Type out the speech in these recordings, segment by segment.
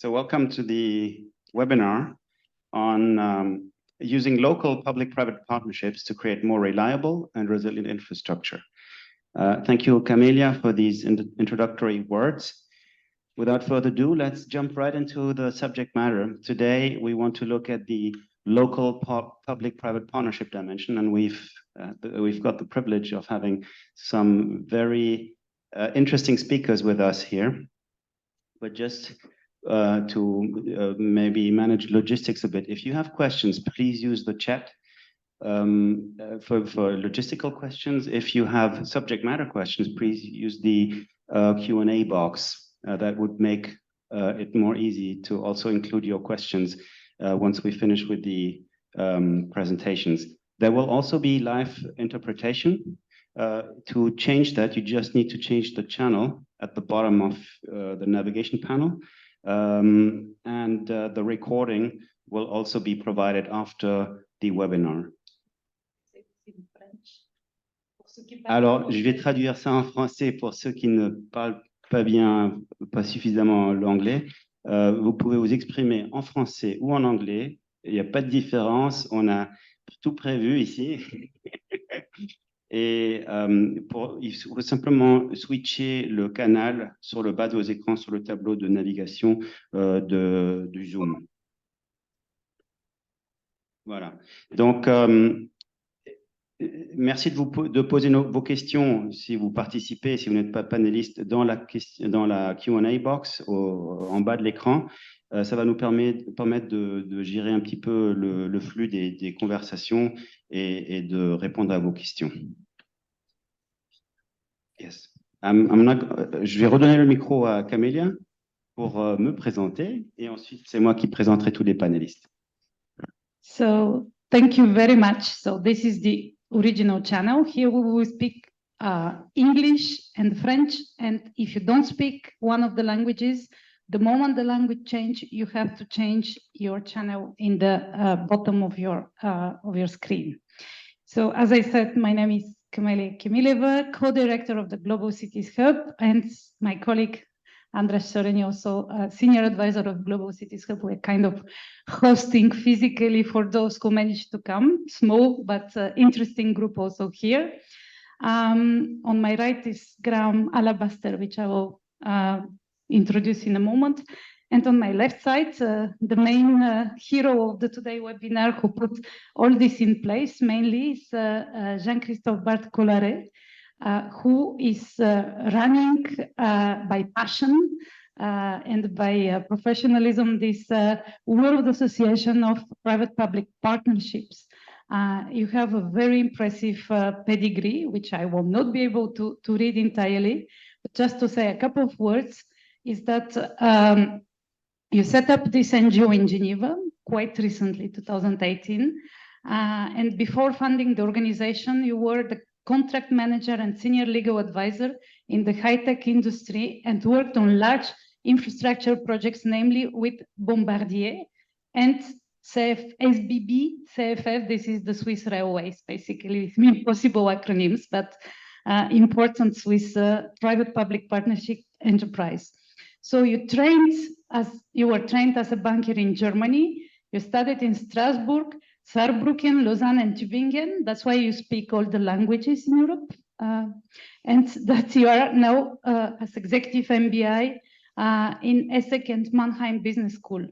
So welcome to the webinar on using local public-private partnerships to create more reliable and resilient infrastructure. Thank you, Camelia, for these introductory words. Without further ado, let's jump right into the subject matter. Today, we want to look at the local public-private partnership dimension, and we've got the privilege of having some very interesting speakers with us here. But just to maybe manage logistics a bit, if you have questions, please use the chat for logistical questions. If you have subject matter questions, please use the Q&A box. That would make it more easy to also include your questions once we finish with the presentations. There will also be live interpretation. To change that, you just need to change the channel at the bottom of the navigation panel. And the recording will also be provided after the webinar. Alors, je vais traduire ça en français pour ceux qui ne parlent pas suffisamment l'anglais. Vous pouvez vous exprimer en français ou en anglais. Il n'y a pas de différence. On a tout prévu ici. Et il faut simplement switcher le canal sur le bas de vos écrans sur le tableau de navigation du Zoom. Voilà. Donc, merci de poser vos questions si vous participez, si vous n'êtes pas panéliste, dans la Q&A box en bas de l'écran. Ça va nous permettre de gérer un petit peu le flux des conversations et de répondre à vos questions. Yes. Je vais redonner le micro à Camélia pour me présenter et ensuite c'est moi qui présenterai tous les panélistes. So, thank you very much. So, this is the original channel. Here we will speak English and French, and if you don't speak one of the languages, the moment the language change, you have to change your channel in the bottom of your screen. So, as I said, my name is Camelia Kimileva, co-director of the Global Cities Hub, and my colleague Andras Soreni, also senior advisor of Global Cities Hub. We're kind of hosting physically for those who managed to come. Small but interesting group also here. On my right is Graham Alabaster, which I will introduce in a moment. And on my left side, the main hero of the today webinar who put all this in place mainly is Jean-Christophe Bart-Collaret, who is running by passion and by professionalism this World Association of Private-Public Partnerships. You have a very impressive pedigree, which I will not be able to read entirely, but just to say a couple of words, is that you set up this NGO in Geneva quite recently, 2018. And before funding the organization, you were the contract manager and senior legal advisor in the high-tech industry and worked on large infrastructure projects, namely with Bombardier and SBB, CFF. This is the Swiss Railways, basically, impossible acronyms, but important Swiss private-public partnership enterprise. So you were trained as a banker in Germany. You studied in Strasbourg, Saarbrücken, Lausanne, and Tübingen. That's why you speak all the languages in Europe. And that you are now as executive MBI in ESSEC and Mannheim Business School.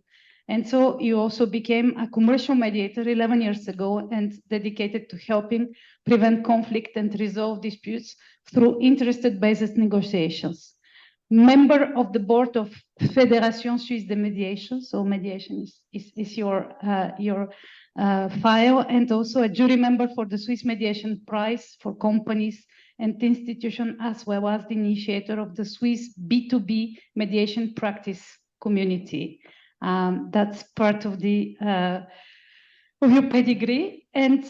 And so you also became a commercial mediator 11 years ago and dedicated to helping prevent conflict and resolve disputes through interested-based negotiations. Member of the board of Fédération Suisse de Mediation, so mediation is your file, and also a jury member for the Swiss Mediation Prize for companies and institutions, as well as the initiator of the Swiss B2B mediation practice community. That's part of your pedigree. And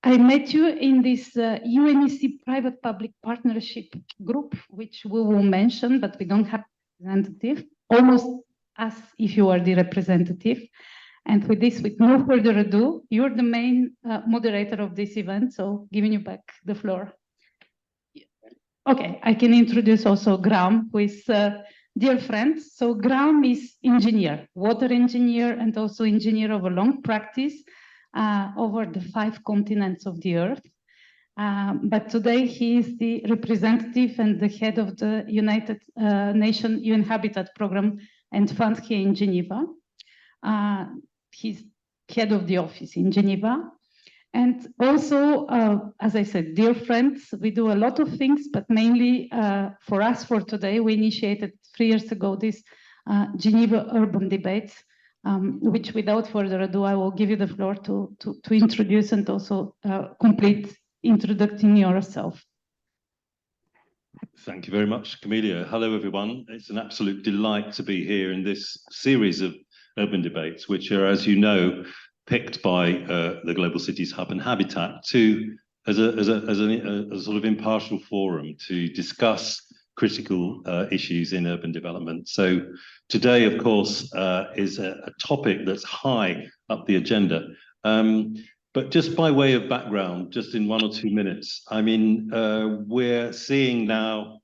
I met you in this UNECE private-public partnership group, which we will mention, but we don't have a representative, almost as if you are the representative. And with this, with no further ado, you're the main moderator of this event, so giving you back the floor. Okay, I can introduce also Graham, who is dear friends, so Graham is engineer, water engineer, and also engineer of a long practice over the 5 continents of the earth. But today he is the representative and the head of the United Nations UN Habitat Program and Fund here in Geneva. He's head of the office in Geneva. And also, as I said, dear friends, we do a lot of things, but mainly for us for today, we initiated 3 years ago this Geneva Urban Debates, which without further ado, I will give you the floor to introduce and also complete introducing yourself. Thank you very much, Camelia. Hello, everyone. It's an absolute delight to be here in this series of urban debates, which are, as you know, picked by the Global Cities Hub and Habitat as a sort of impartial forum to discuss critical issues in urban development. So today, of course, is a topic that's high up the agenda. But just by way of background, just in 1 or 2 minutes, I mean, we're seeing now,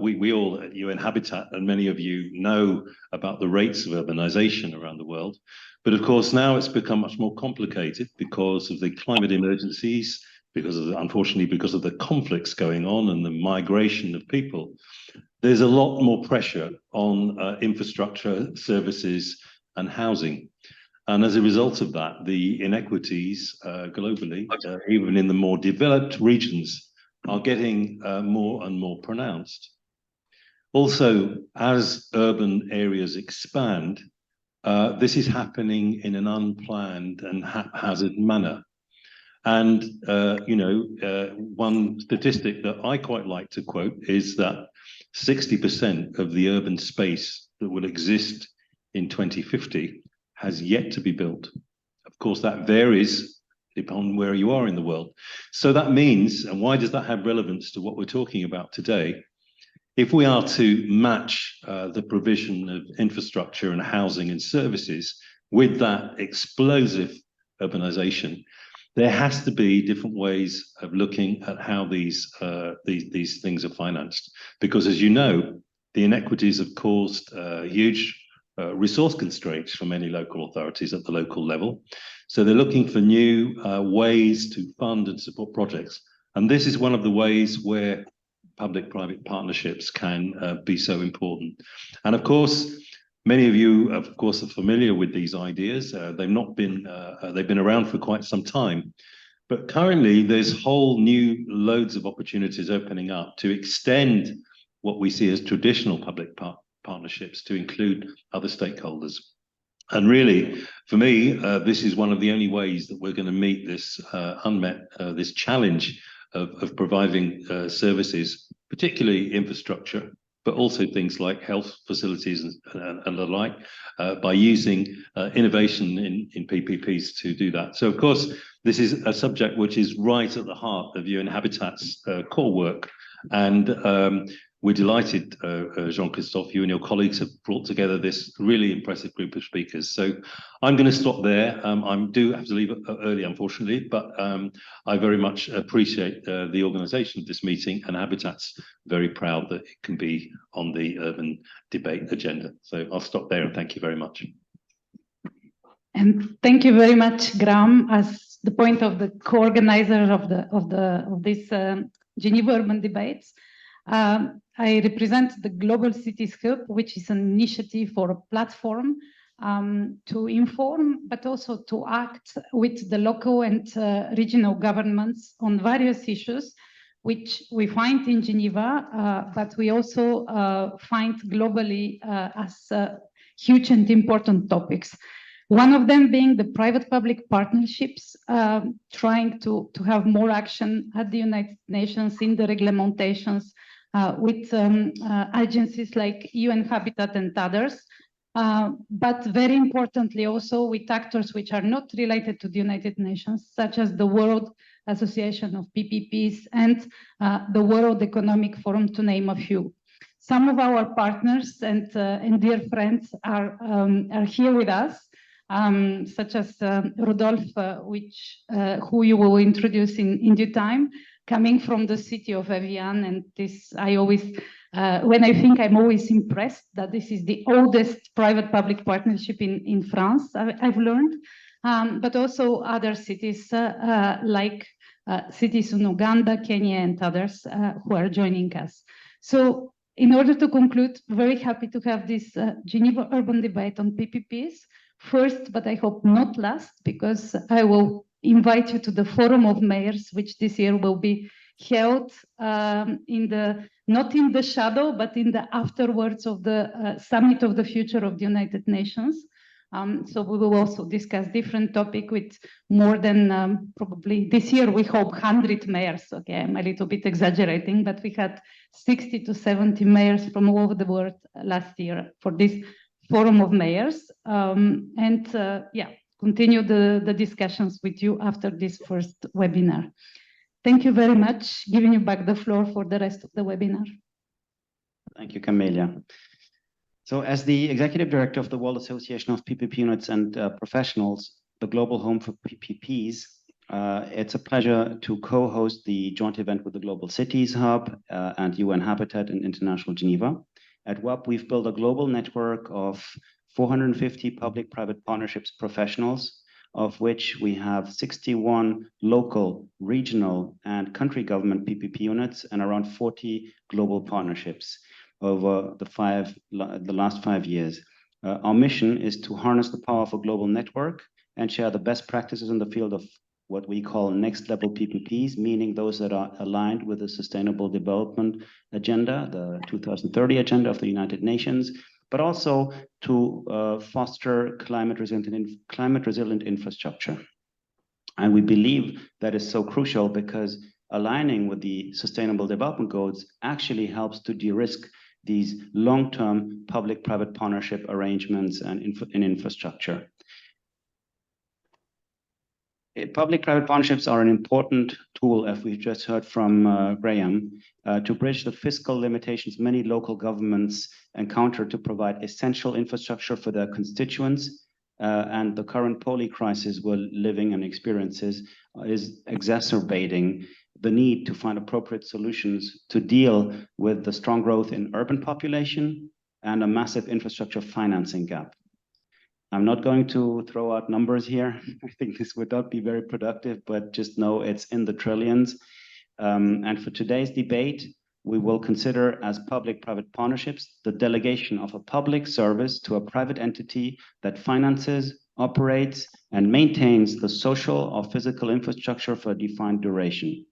we all at UN Habitat, and many of you know about the rates of urbanization around the world. But of course, now it's become much more complicated because of the climate emergencies, unfortunately, because of the conflicts going on and the migration of people. There's a lot more pressure on infrastructure, services, and housing. And as a result of that, the inequities globally, even in the more developed regions, are getting more and more pronounced. Also, as urban areas expand, this is happening in an unplanned and haphazard manner. And, one statistic that I quite like to quote is that 60% of the urban space that will exist in 2050 has yet to be built. Of course, that varies depending on where you are in the world. So that means, and why does that have relevance to what we're talking about today? If we are to match the provision of infrastructure and housing and services with that explosive urbanization, there has to be different ways of looking at how these things are financed. Because as you know, the inequities have caused huge resource constraints from many local authorities at the local level. So they're looking for new ways to fund and support projects. And this is one of the ways where public-private partnerships can be so important. And of course, many of you, of course, are familiar with these ideas. They've been around for quite some time. But currently, there's whole new loads of opportunities opening up to extend what we see as traditional public partnerships to include other stakeholders. And really, for me, this is one of the only ways that we're going to meet this this challenge of providing services, particularly infrastructure, but also things like health facilities and the like, by using innovation in PPPs to do that. So, of course, this is a subject which is right at the heart of UN Habitat's core work. And we're delighted, Jean-Christophe, you and your colleagues have brought together this really impressive group of speakers. So I'm going to stop there. I do have to leave early, unfortunately, but I very much appreciate the organisation of this meeting, and Habitat's very proud that it can be on the urban debate agenda. So I'll stop there and thank you very much. And thank you very much, Graham, as the point of the co-organizer of this Geneva Urban Debates. I represent the Global Cities Hub, which is an initiative for a platform to inform, but also to act with the local and regional governments on various issues, which we find in Geneva, but we also find globally as huge and important topics. One of them being the private-public partnerships, trying to have more action at the United Nations in the regulations with agencies like UN Habitat and others, but very importantly also with actors which are not related to the United Nations, such as the World Association of PPPs and the World Economic Forum, to name a few. Some of our partners and dear friends are here with us, such as Rodolphe, who you will introduce in due time, coming from the city of Evian. And this, I always when I think I'm always impressed that this is the oldest private-public partnership in France, I've learned, but also other cities like cities in Uganda, Kenya, and others who are joining us. So in order to conclude, very happy to have this Geneva Urban Debate on PPPs. First, but I hope not last, because I will invite you to the Forum of Mayors, which this year will be held not in the shadow, but in the afterwards of the Summit of the Future of the United Nations. So we will also discuss different topic with more than probably this year we hope 100 mayors. Okay, I'm a little bit exaggerating, but we had 60 to 70 mayors from all over the world last year for this Forum of Mayors. Yeah, continue the discussions with you after this first webinar. Thank you very much. Giving you back the floor for the rest of the webinar. Thank you, Camelia. So as the Executive Director of the World Association of PPP Units and Professionals, the global home for PPPs, it's a pleasure to co-host the joint event with the Global Cities Hub and UN Habitat in International Geneva. At WAP, we've built a global network of 450 public-private partnerships professionals, of which we have 61 local, regional, and country government PPP units and around 40 global partnerships over the last 5 years. Our mission is to harness the power of a global network and share the best practices in the field of what we call next level PPPs, meaning those that are aligned with the Sustainable Development Agenda, the 2030 Agenda of the United Nations, but also to foster climate resilient infrastructure. And we believe that is so crucial because aligning with the Sustainable Development Goals actually helps to de-risk these long-term public-private partnership arrangements and in infrastructure. Public-private partnerships are an important tool, as we've just heard from Graham, to bridge the fiscal limitations many local governments encounter to provide essential infrastructure for their constituents. And the current poly crisis we're living and experiences is exacerbating the need to find appropriate solutions to deal with the strong growth in urban population and a massive infrastructure financing gap. I'm not going to throw out numbers here. I think this would not be very productive, but just know it's in the trillions. And for today's debate, we will consider as public-private partnerships the delegation of a public service to a private entity that finances, operates, and maintains the social or physical infrastructure for a defined duration,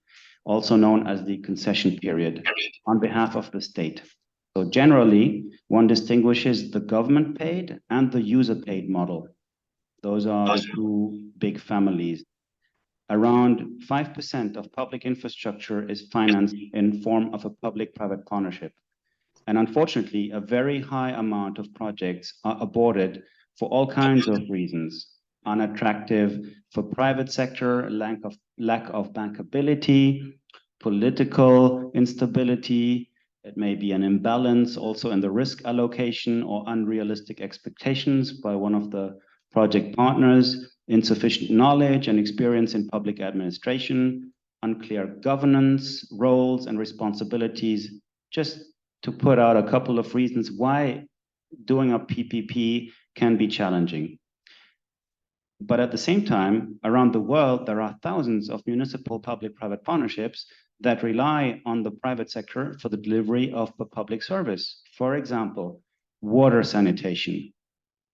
also known as the concession period, on behalf of the state. So generally, one distinguishes the government paid and the user paid model. Those are the two big families. Around 5% of public infrastructure is financed in form of a public-private partnership. And unfortunately, a very high amount of projects are aborted for all kinds of reasons. Unattractive for private sector, lack of bankability, political instability. It may be an imbalance also in the risk allocation or unrealistic expectations by one of the project partners, insufficient knowledge and experience in public administration, unclear governance, roles and responsibilities, just to put out a couple of reasons why doing a PPP can be challenging. But at the same time, around the world, there are thousands of municipal public-private partnerships that rely on the private sector for the delivery of a public service. For example, water sanitation,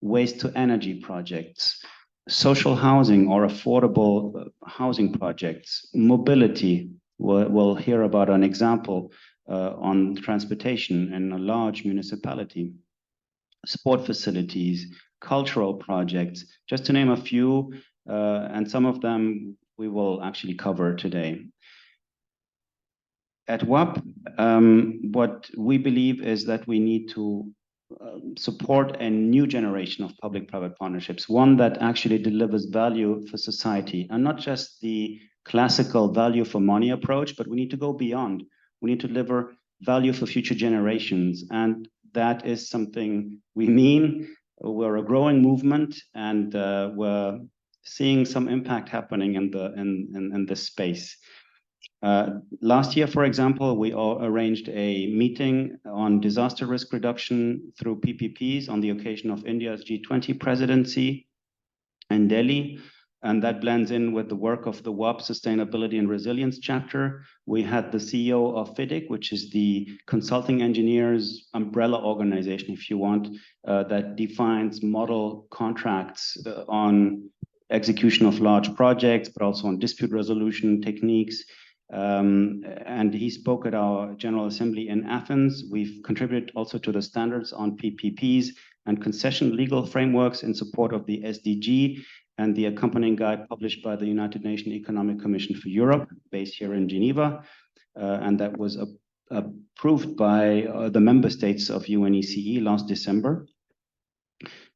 waste to energy projects, social housing or affordable housing projects, mobility. We'll hear about an example on transportation in a large municipality, sport facilities, cultural projects, just to name a few, and some of them we will actually cover today. At WAP, what we believe is that we need to support a new generation of public-private partnerships, one that actually delivers value for society, and not just the classical value for money approach, but we need to go beyond. We need to deliver value for future generations, and that is something we mean. We're a growing movement, and we're seeing some impact happening in this space. Last year, for example, we all arranged a meeting on disaster risk reduction through PPPs on the occasion of India's G20 presidency in Delhi. And that blends in with the work of the WAP Sustainability and Resilience chapter. We had the CEO of FIDIC, which is the consulting engineers umbrella organization, if you want, that defines model contracts on execution of large projects, but also on dispute resolution techniques. And he spoke at our General Assembly in Athens. We've contributed also to the standards on PPPs and concession legal frameworks in support of the SDG and the accompanying guide published by the United Nations Economic Commission for Europe, based here in Geneva. And that was approved by the member states of UNECE last December.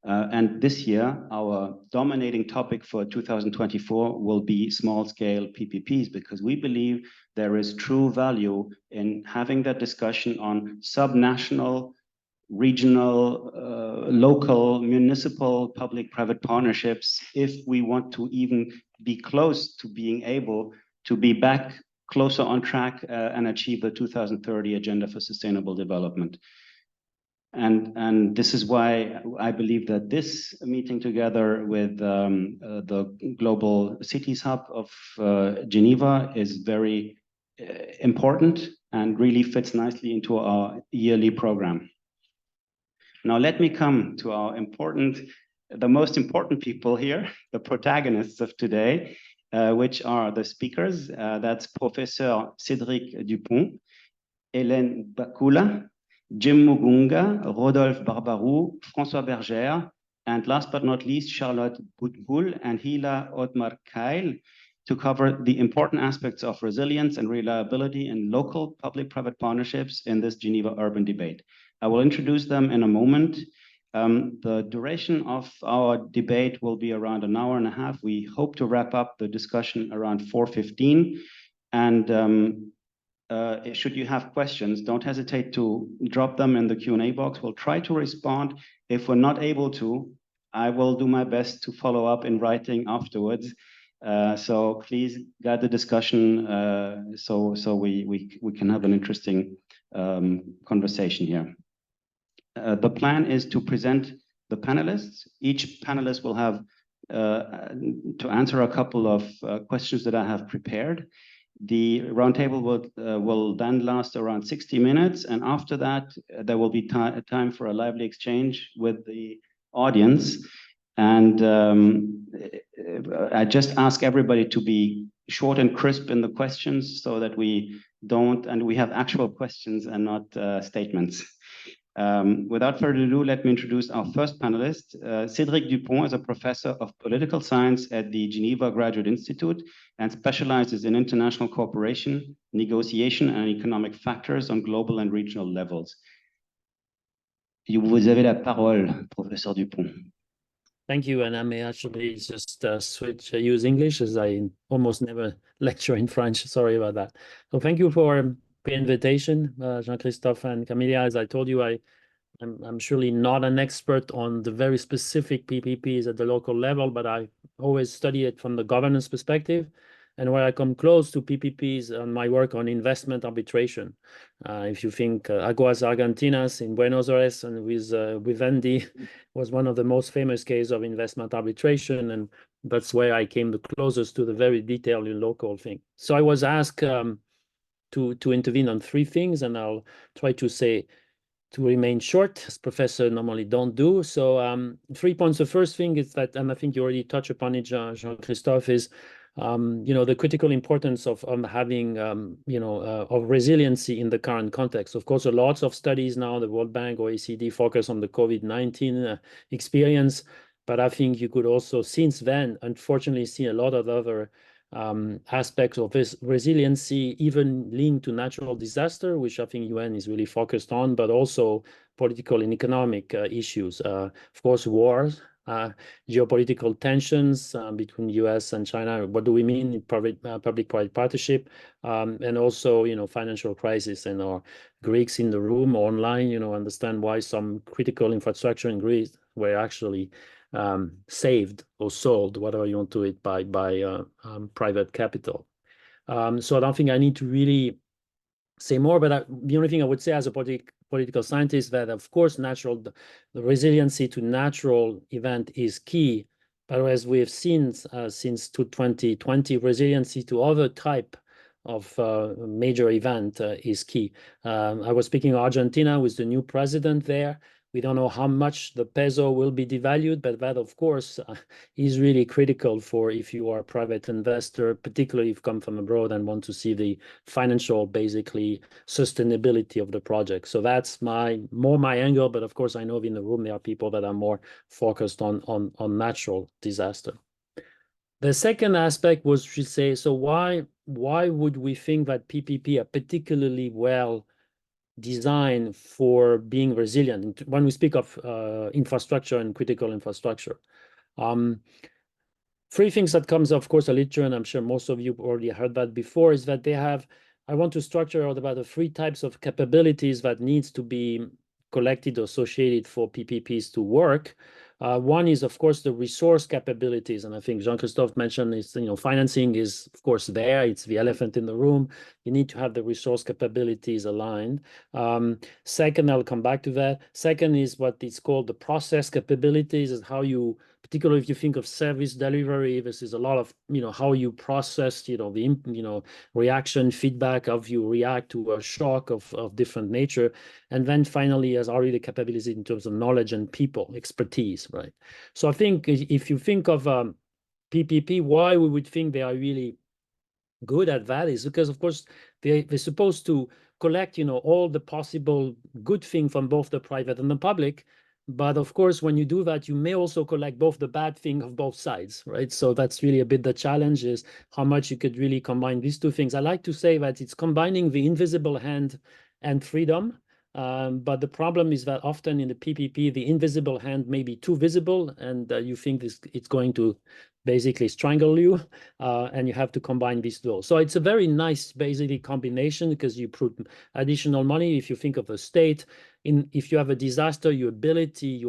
And this year, our dominating topic for 2024 will be small-scale PPPs, because we believe there is true value in having that discussion on subnational, regional, local, municipal, public-private partnerships, if we want to even be close to being able to be back closer on track and achieve the 2030 Agenda for Sustainable Development. And this is why I believe that this meeting together with the Global Cities Hub of Geneva is very important and really fits nicely into our yearly program. Now, let me come to our the most important people here, the protagonists of today, which are the speakers. That's Professor Cédric Dupont, Hélène Bakula, Jim Mugunga, Rodolphe Barbarou, François Bergère, and last but not least, Charlotte Boutboul and Hila Otmar Keil, to cover the important aspects of resilience and reliability in local public-private partnerships in this Geneva urban debate. I will introduce them in a moment. The duration of our debate will be around an hour and a half. We hope to wrap up the discussion around 4:15. And should you have questions, don't hesitate to drop them in the Q&A box. We'll try to respond. If we're not able to, I will do my best to follow up in writing afterwards. So please guide the discussion so we can have an interesting conversation here. The plan is to present the panelists. Each panelist will have to answer a couple of questions that I have prepared. The roundtable will then last around 60 minutes. And after that, there will be time for a lively exchange with the audience. And I just ask everybody to be short and crisp in the questions so that we have actual questions and not statements. Without further ado, let me introduce our first panelist. Cédric Dupont is a professor of political science at the Geneva Graduate Institute and specializes in international cooperation, negotiation, and economic factors on global and regional levels. Vous avez la parole, Professor Dupont. Thank you, and I may actually just use English, as I almost never lecture in French. Sorry about that. So thank you for the invitation, Jean-Christophe and Camilla. As I told you, I'm surely not an expert on the very specific PPPs at the local level, but I always study it from the governance perspective. And where I come close to PPPs on my work on investment arbitration. If you think Aguas Argentinas in Buenos Aires and with Vivendi was one of the most famous cases of investment arbitration, and that's where I came the closest to the very detailed local thing. So I was asked to intervene on three things, and I'll try to remain short, as professors normally don't do. So 3 points. The first thing is that, and I think you already touched upon it, Jean-Christophe, is the critical importance of having, of resiliency in the current context. Of course, lots of studies now, the World Bank, OECD, focus on the COVID-19 experience, but I think you could also, since then, unfortunately, see a lot of other aspects of this resiliency, even linked to natural disaster, which I think UN is really focused on, but also political and economic issues. Of course, wars, geopolitical tensions between US and China. What do we mean in public-private partnership? And also, financial crisis, and our Greeks in the room online, understand why some critical infrastructure in Greece were actually saved or sold, whatever you want to it, by private capital. So I don't think I need to really say more, but the only thing I would say as a political scientists that, of course, the resiliency to natural event is key. But as we have seen since 2020, resiliency to other type of major event is key. I was speaking of Argentina with the new president there. We don't know how much the peso will be devalued, but that, of course, is really critical for if you are a private investor, particularly if you come from abroad and want to see the financial, basically, sustainability of the project. So that's more my angle, but of course, I know in the room there are people that are more focused on natural disaster. The second aspect was to say, so why would we think that PPP are particularly well designed for being resilient when we speak of infrastructure and critical infrastructure? Three things that comes, of course, a literature, and I'm sure most of you already heard that before, is that they have, I want to structure out about the three types of capabilities that needs to be collected or associated for PPPs to work. One is, of course, the resource capabilities, and I think Jean-Christophe mentioned is, financing is, of course, there. It's the elephant in the room. You need to have the resource capabilities aligned. Second, I'll come back to that. Second is what is called the process capabilities, is how you, particularly if you think of service delivery, this is a lot of, how you process, the, reaction, feedback, of you react to a shock of different nature. And then finally, as already the capabilities in terms of knowledge and people, expertise, right? So I think if you think of PPP, why we would think they are really good at that is because, of course, they're supposed to collect, all the possible good thing from both the private and the public. But of course, when you do that, you may also collect both the bad thing of both sides, right? So that's really a bit the challenge, is how much you could really combine these two things. I like to say that it's combining the invisible hand and freedom. But the problem is that often in the PPP, the invisible hand may be too visible, and you think it's going to basically strangle you, and you have to combine these two. So it's a very nice, basically, combination, because you put additional money. If you think of a state, if you have a disaster, your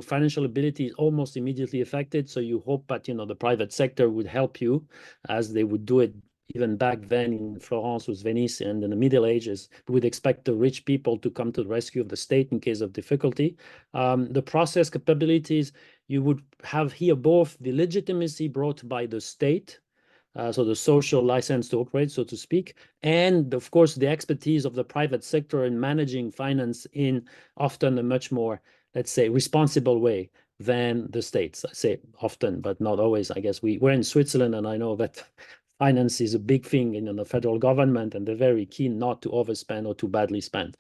financial ability is almost immediately affected. So you hope that, the private sector would help you, as they would do it even back then in Florence with Venice and in the Middle Ages. We would expect the rich people to come to the rescue of the state in case of difficulty. The process capabilities, you would have here both the legitimacy brought by the state, so the social license to operate, so to speak, and of course the expertise of the private sector in managing finance in often a much more, let's say, responsible way than the states. I say often, but not always. I guess we're in Switzerland, and I know that finance is a big thing in the federal government, and they're very keen not to overspend or too badly spend.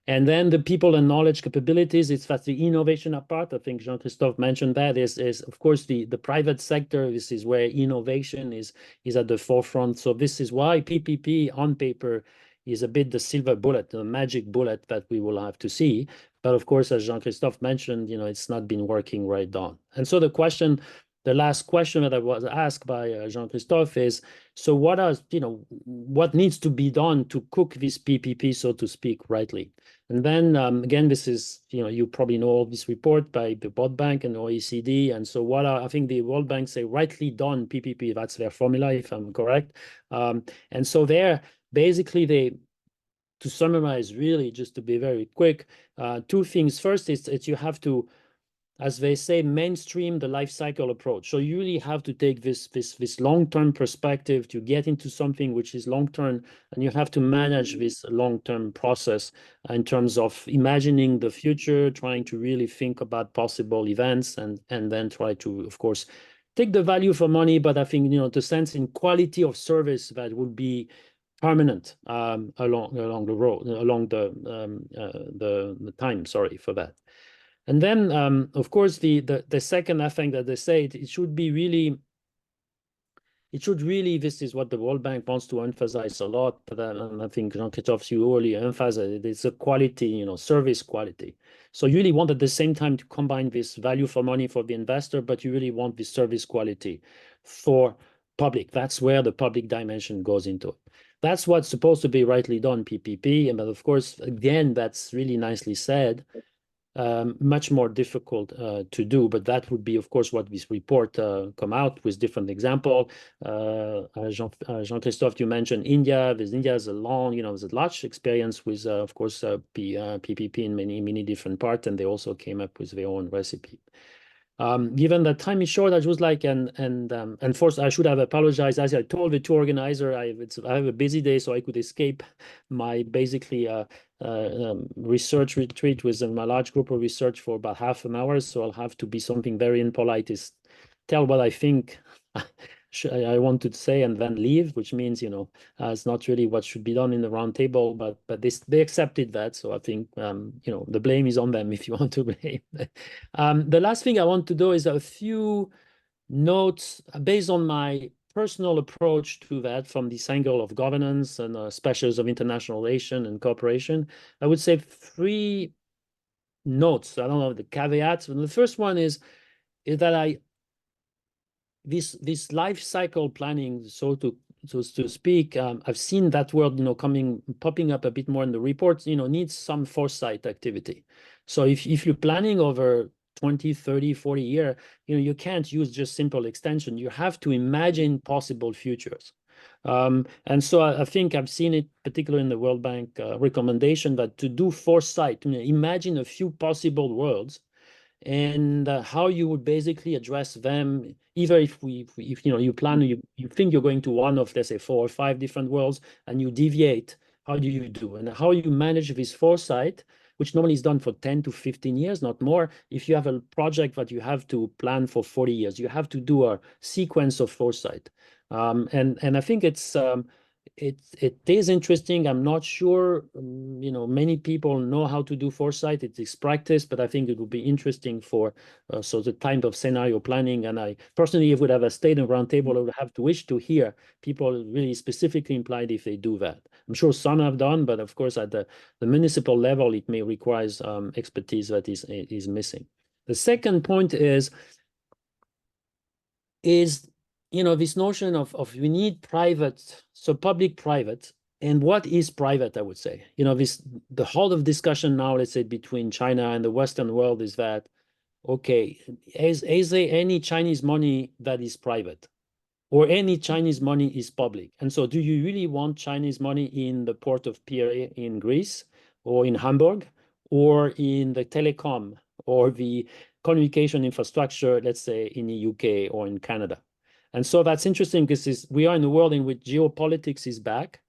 And then the people and knowledge capabilities, that's the innovation apart. I think Jean-Christophe mentioned that is of course the private sector. This is where innovation is at the forefront. So this is why PPP on paper is a bit the silver bullet, the magic bullet that we will have to see. But of course, as Jean-Christophe mentioned, it's not been working right on. And so the last question that I was asked by Jean-Christophe is, so what needs to be done to cook this PPP, so to speak, rightly? And then again, this is, you probably know all this report by the World Bank and OECD. And so I think the World Bank say rightly done PPP, that's their formula, if I'm correct. And so basically to summarize, really, just to be very quick, two things. First is that you have to, as they say, mainstream the life cycle approach. So you really have to take this long-term perspective to get into something which is long-term, and you have to manage this long-term process in terms of imagining the future, trying to really think about possible events, and then try to, of course, take the value for money. But I think, the sense in quality of service that would be permanent along the road, along the time. Sorry for that. And then, of course, the second thing that they say, it should really, this is what the World Bank wants to emphasize a lot, and I think Jean-Christophe, you already emphasized it, it's a quality, service quality. So you really want at the same time to combine this value for money for the investor, but you really want this service quality for public. That's where the public dimension goes into it. That's what's supposed to be rightly done, PPP. But of course, again, that's really nicely said. much more difficult to do. But that would be, of course, what this report come out with different example. Jean-Christophe, you mentioned India. India has a long, there's a large experience with, of course, PPP in many different parts, and they also came up with their own recipe. Given that time is short, I was like, and first I should have apologized. As I told the tour organizer, I have a busy day, so I could escape my basically research retreat with my large group of research for about half an hour. So I'll have to be something very impolite, is tell what I think I wanted to say and then leave, which means, it's not really what should be done in the round table, but they accepted that. So I think, the blame is on them if you want to blame. The last thing I want to do is a few notes based on my personal approach to that from this angle of governance and specials of international relation and cooperation. I would say 3 notes. I don't know the caveats. And the first one is that this life cycle planning, so to speak, I've seen that word, popping up a bit more in the reports, needs some foresight activity. So if you're planning over 20, 30, 40 years, you can't use just simple extension. You have to imagine possible futures. And so I think I've seen it, particularly in the World Bank recommendation, that to do foresight, imagine a few possible worlds, and how you would basically address them, either if you plan, you think you're going to one of, let's say, 4 or 5 different worlds, and you deviate, how do you do? And how you manage this foresight, which normally is done for 10 to 15 years, not more. If you have a project that you have to plan for 40 years, you have to do a sequence of foresight. And I think it is interesting. I'm not sure, many people know how to do foresight. It is practice, but I think it would be interesting for the type of scenario planning. And I personally, if would have stayed in round table, I would have to wish to hear people really specifically implied if they do that. I'm sure some have done, but of course at the municipal level, it may require expertise that is missing. The second point is this notion of we need private, so public-private, and what is private, I would say. The whole of discussion now, let's say, between China and the Western world is that, okay, is there any Chinese money that is private? Or any Chinese money is public? And so do you really want Chinese money in the port of Piraeus in Greece, or in Hamburg, or in the telecom, or the communication infrastructure, let's say, in the UK or in Canada? And so that's interesting because we are in a world in which geopolitics is back.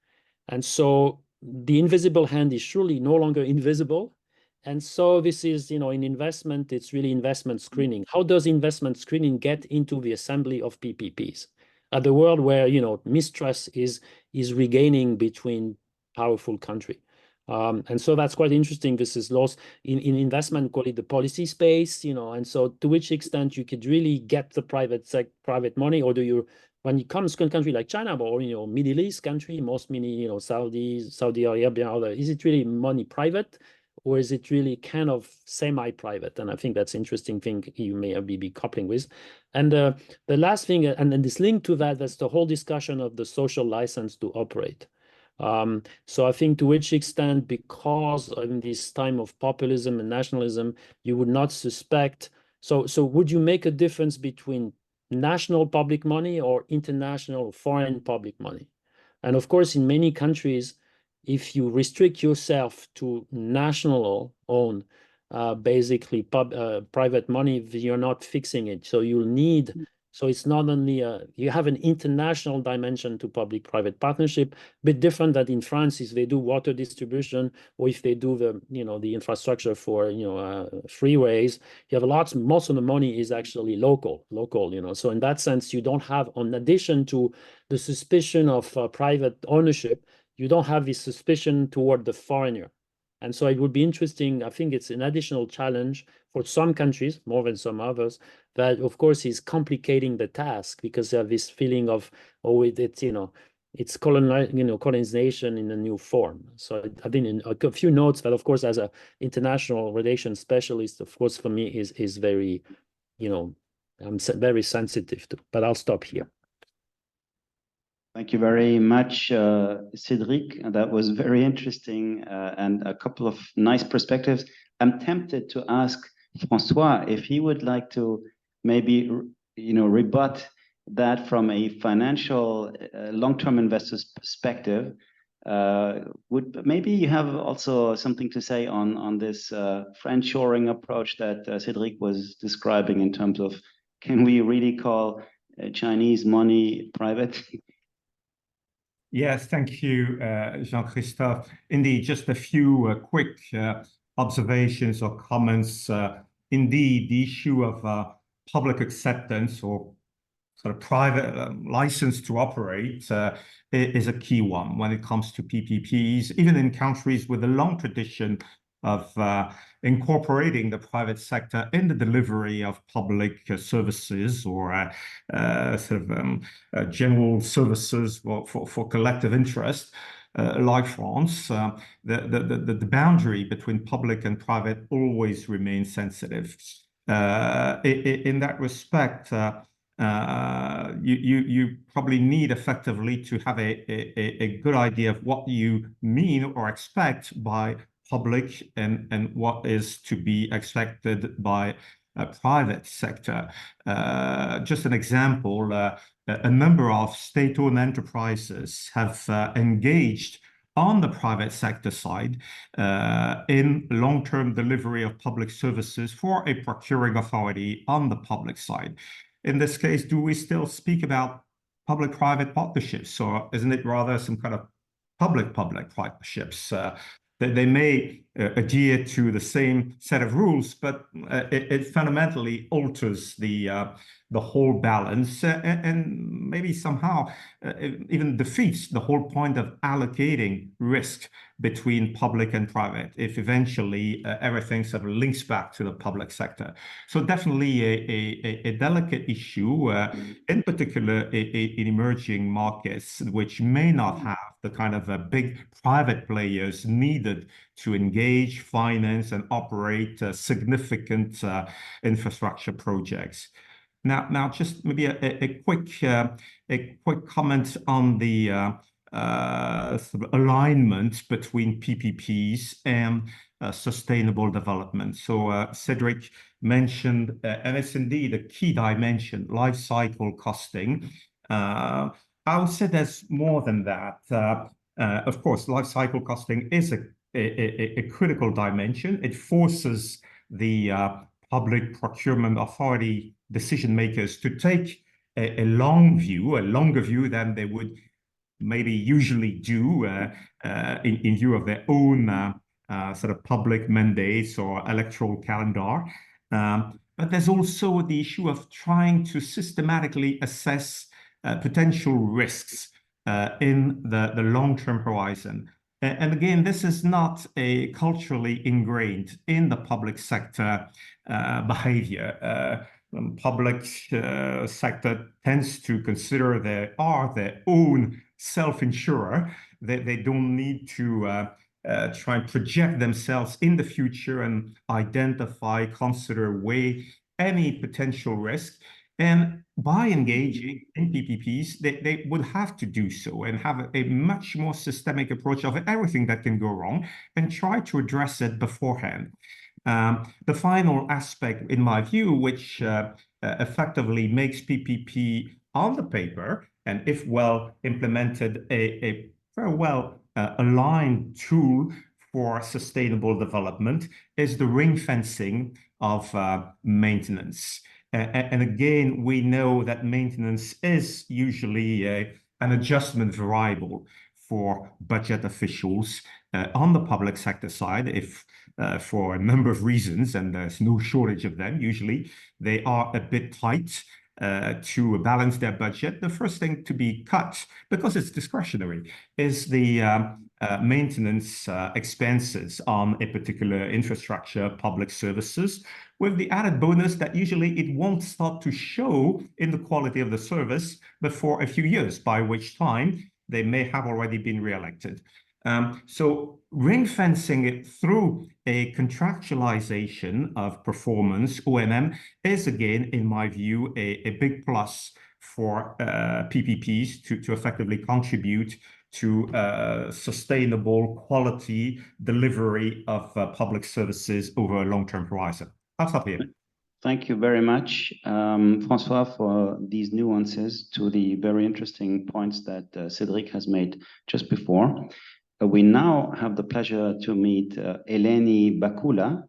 And so the invisible hand is surely no longer invisible. And so this is, in investment, it's really investment screening. How does investment screening get into the assembly of PPPs? At the world where, mistrust is regaining between powerful countries. And so that's quite interesting. This is lost in investment, call it the policy space, and so to which extent you could really get the private money, or do you, when it comes to a country like China, or Middle East country, most many, Saudi Arabia, is it really money private, or is it really kind of semi-private? And I think that's an interesting thing you may be coupling with. And the last thing, and then this link to that's the whole discussion of the social license to operate. So I think to which extent, because in this time of populism and nationalism, you would not suspect, so would you make a difference between national public money or international or foreign public money? And of course, in many countries, if you restrict yourself to national own, basically private money, you're not fixing it. So you'll need, so it's not only you have an international dimension to public-private partnership, a bit different than in France if they do water distribution, or if they do the infrastructure for freeways. You have most of the money is actually local. So in that sense, you don't have, in addition to the suspicion of private ownership, you don't have this suspicion toward the foreigner. And so it would be interesting. I think it's an additional challenge for some countries, more than some others, that of course is complicating the task, because they have this feeling of, it's colonization in a new form. So I've been in a few notes that, of course, as an international relations specialist, of course, for me is very, I'm very sensitive to. But I'll stop here. Thank you very much, Cédric. That was very interesting and a couple of nice perspectives. I'm tempted to ask Francois if he would like to maybe, rebut that from a financial long-term investor's perspective. Would maybe you have also something to say on this friendshoring approach that Cédric was describing in terms of, can we really call Chinese money private? Yes, thank you, Jean-Christophe. Indeed, just a few quick observations or comments. Indeed, the issue of public acceptance or sort of private license to operate is a key one when it comes to PPPs, even in countries with a long tradition of incorporating the private sector in the delivery of public services or general services for collective interest. Like France, the boundary between public and private always remains sensitive. In that respect, you probably need effectively to have a good idea of what you mean or expect by public and what is to be expected by a private sector. Just an example, a number of state-owned enterprises have engaged on the private sector side in long-term delivery of public services for a procuring authority on the public side. In this case, do we still speak about public-private partnerships, or isn't it rather some kind of public-public partnerships? They may adhere to the same set of rules, but it fundamentally alters the whole balance and maybe somehow even defeats the whole point of allocating risk between public and private if eventually everything sort of links back to the public sector. So definitely a delicate issue, in particular in emerging markets, which may not have the kind of big private players needed to engage, finance, and operate significant infrastructure projects. Now, just maybe a quick comment on the sort of alignment between PPPs and sustainable development. So Cédric mentioned, and it's indeed a key dimension, life cycle costing. I would say there's more than that. Of course, life cycle costing is a critical dimension. It forces the public procurement authority decision makers to take a longer view than they would maybe usually do in view of their own sort of public mandates or electoral calendar. But there's also the issue of trying to systematically assess potential risks in the long-term horizon. And again, this is not a culturally ingrained in the public sector behavior. Public sector tends to consider they are their own self-insurer. They don't need to try and project themselves in the future and identify, consider, weigh any potential risk. And by engaging in PPPs, they would have to do so and have a much more systemic approach of everything that can go wrong and try to address it beforehand. The final aspect, in my view, which effectively makes PPP on the paper, and if well implemented, a very well aligned tool for sustainable development, is the ring fencing of maintenance. And again, we know that maintenance is usually an adjustment variable for budget officials on the public sector side, if for a number of reasons, and there's no shortage of them, usually they are a bit tight to balance their budget. The first thing to be cut, because it's discretionary, is the maintenance expenses on a particular infrastructure, public services, with the added bonus that usually it won't start to show in the quality of the service before a few years, by which time they may have already been re-elected. So ring fencing it through a contractualization of performance, O&M, is again, in my view, a big plus for PPPs to effectively contribute to sustainable quality delivery of public services over a long-term horizon. I'll stop here. Thank you very much, Francois, for these nuances to the very interesting points that Cédric has made just before. We now have the pleasure to meet Eleni Bakula.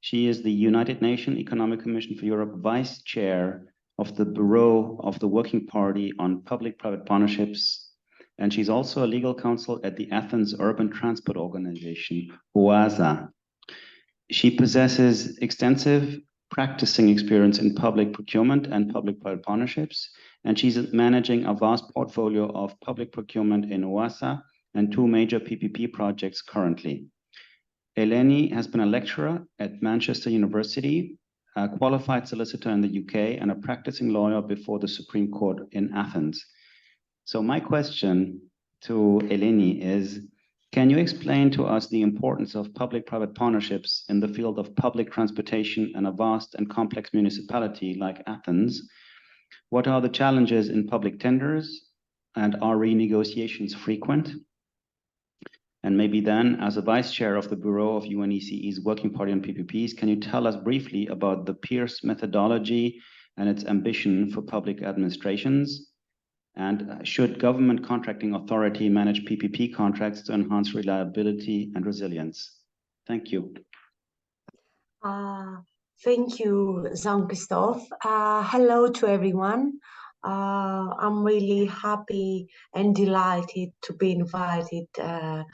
She is the United Nations Economic Commission for Europe Vice Chair of the Bureau of the Working Party on Public-Private Partnerships, and she's also a legal counsel at the Athens Urban Transport Organization, OASA. She possesses extensive practicing experience in public procurement and public-private partnerships, and she's managing a vast portfolio of public procurement in OASA and 2 major PPP projects currently. Eleni has been a lecturer at Manchester University, a qualified solicitor in the UK, and a practicing lawyer before the Supreme Court in Athens. So my question to Eleni is, can you explain to us the importance of public-private partnerships in the field of public transportation in a vast and complex municipality like Athens? What are the challenges in public tenders, and are renegotiations frequent? And maybe then, as a vice chair of the Bureau of UNECE's Working Party on PPPs, can you tell us briefly about the PIERS methodology and its ambition for public administrations? And should government contracting authority manage PPP contracts to enhance reliability and resilience? Thank you. Thank you, Jean-Christophe. Hello to everyone. I'm really happy and delighted to be invited at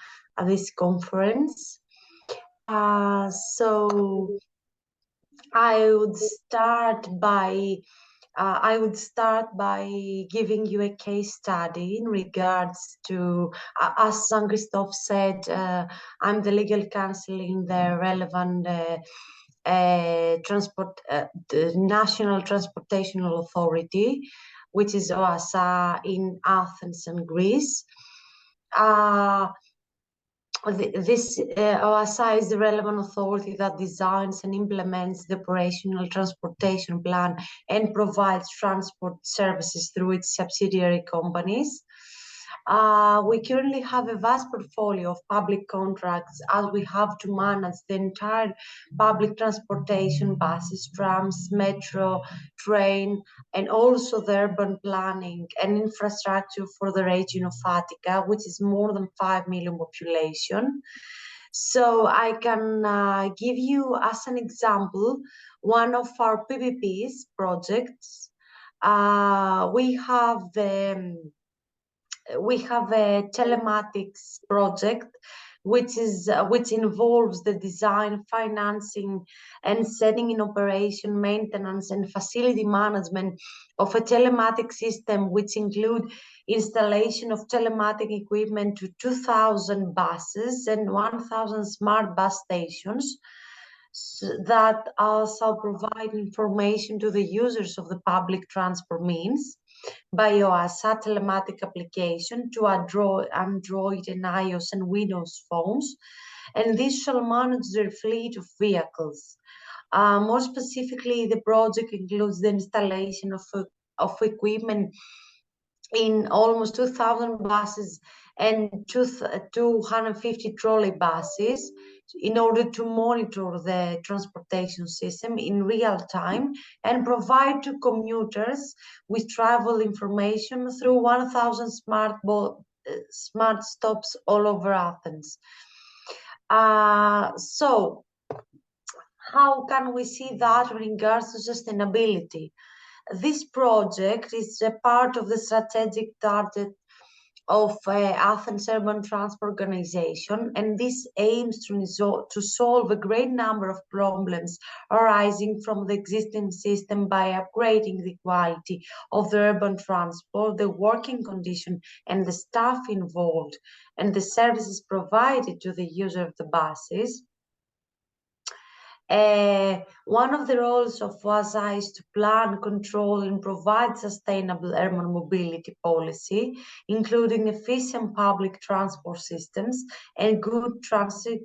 this conference. So I would start by giving you a case study in regards to, as Jean-Christophe said, I'm the legal counsel in the relevant the National Transportation Authority, which is OASA in Athens and Greece. This OASA is the relevant authority that designs and implements the operational transportation plan and provides transport services through its subsidiary companies. We currently have a vast portfolio of public contracts as we have to manage the entire public transportation, buses, trams, metro, train, and also the urban planning and infrastructure for the region of Attica, which is more than 5 million population. So I can give you as an example one of our PPPs projects. We have a telematics project which involves the design, financing, and setting in operation, maintenance, and facility management of a telematic system, which include installation of telematic equipment to 2,000 buses and 1,000 smart bus stations that shall provide information to the users of the public transport means by OASA telematic application to Android and iOS and Windows phones, and this shall manage their fleet of vehicles. More specifically, the project includes the installation of equipment in almost 2,000 buses and 250 trolley buses in order to monitor the transportation system in real time and provide to commuters with travel information through 1,000 smart stops all over Athens. So how can we see that in regards to sustainability? This project is a part of the strategic target of Athens Urban Transport Organization, and this aims to solve a great number of problems arising from the existing system by upgrading the quality of the urban transport, the working condition, and the staff involved, and the services provided to the user of the buses. One of the roles of OASA is to plan, control, and provide sustainable urban mobility policy, including efficient public transport systems and good transit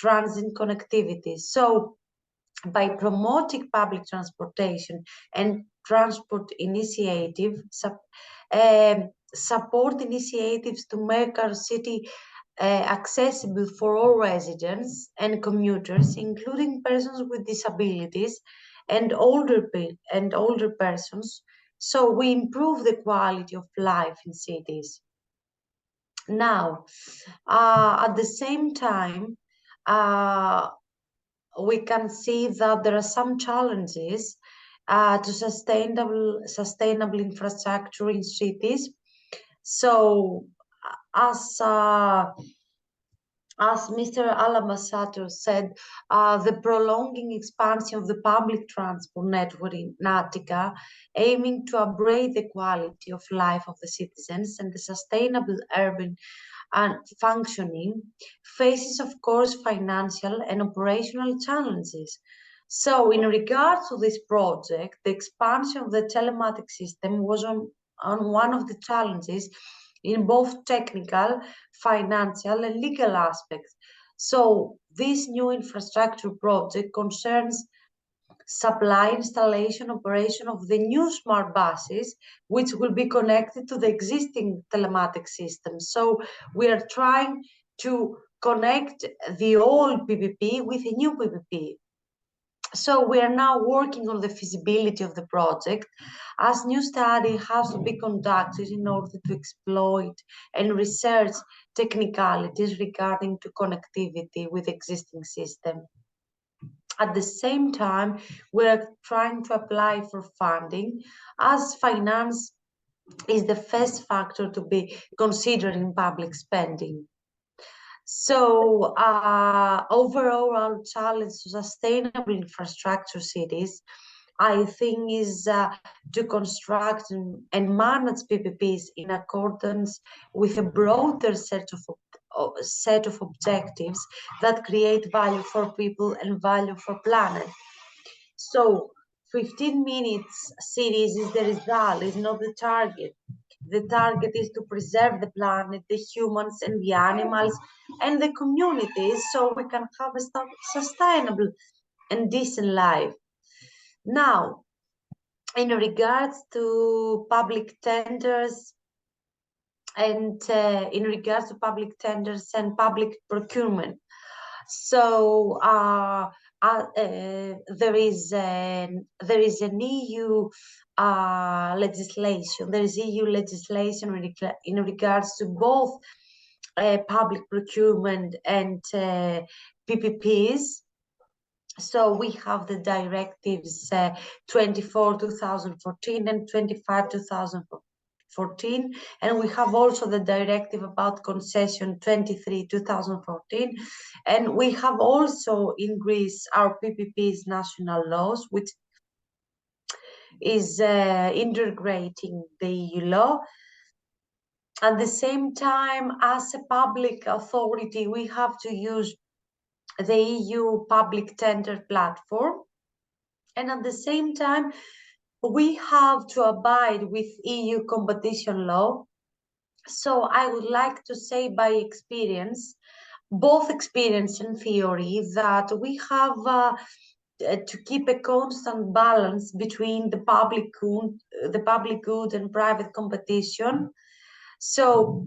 connectivity. So, by promoting public transportation and transport initiative, support initiatives to make our city accessible for all residents and commuters, including persons with disabilities and older persons, so we improve the quality of life in cities. Now, at the same time, we can see that there are some challenges to sustainable infrastructure in cities. So, as Mr. Alamasato said, the prolonging expansion of the public transport network in Attica, aiming to upgrade the quality of life of the citizens and the sustainable urban and functioning, faces, of course, financial and operational challenges. So, in regards to this project, the expansion of the telematic system was on one of the challenges in both technical, financial, and legal aspects. So, this new infrastructure project concerns supply, installation, operation of the new smart buses, which will be connected to the existing telematic system. So, we are trying to connect the old PPP with a new PPP. So we are now working on the feasibility of the project, as new study has to be conducted in order to exploit and research technicalities regarding to connectivity with existing system. At the same time, we are trying to apply for funding, as finance is the first factor to be considered in public spending. So overall, our challenge to sustainable infrastructure cities, I think, is to construct and manage PPPs in accordance with a broader set of objectives that create value for people and value for planet. So 15 minutes cities is the result, is not the target. The target is to preserve the planet, the humans and the animals and the communities, so we can have a sustainable and decent life. Now, in regards to public tenders and public procurement, so there is an EU legislation. There is EU legislation in regards to both public procurement and PPPs. So we have the directives 24/2014 and 25/2014, and we have also the directive about concession 23/2014, and we have also in Greece our PPPs national laws, which is integrating the EU law. At the same time, as a public authority, we have to use the EU public tender platform, and at the same time we have to abide with EU competition law. So I would like to say by experience, both experience and theory, that we have to keep a constant balance between the public good and private competition. So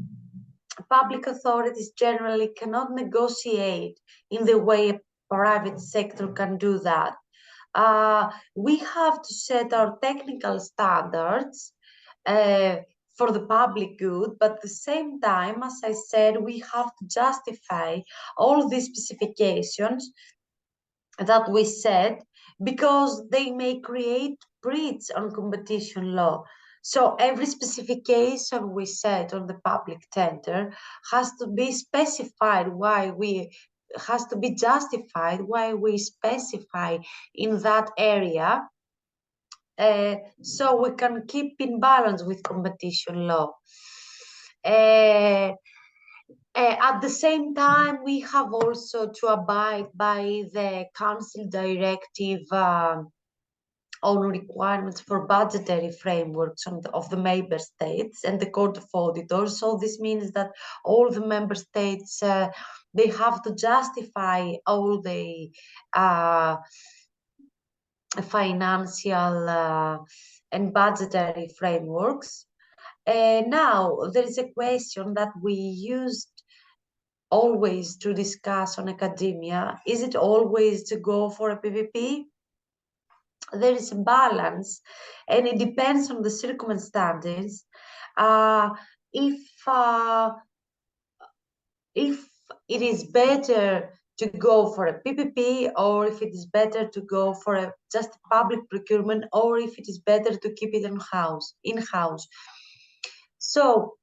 public authorities generally cannot negotiate in the way a private sector can do that. We have to set our technical standards for the public good, but at the same time, as I said, we have to justify all these specifications that we set, because they may create breach on competition law. So every specification we set on the public tender has to be specified has to be justified why we specify in that area, so we can keep in balance with competition law. At the same time, we have also to abide by the Council Directive on requirements for budgetary frameworks of the member states and the Court of Auditors. So this means that all the member states, they have to justify all the financial and budgetary frameworks. Now, there is a question that we used always to discuss on academia. Is it always to go for a PPP? There is a balance, and it depends on the circumstances. If it is better to go for a PPP, or if it is better to go for just public procurement, or if it is better to keep it in-house. So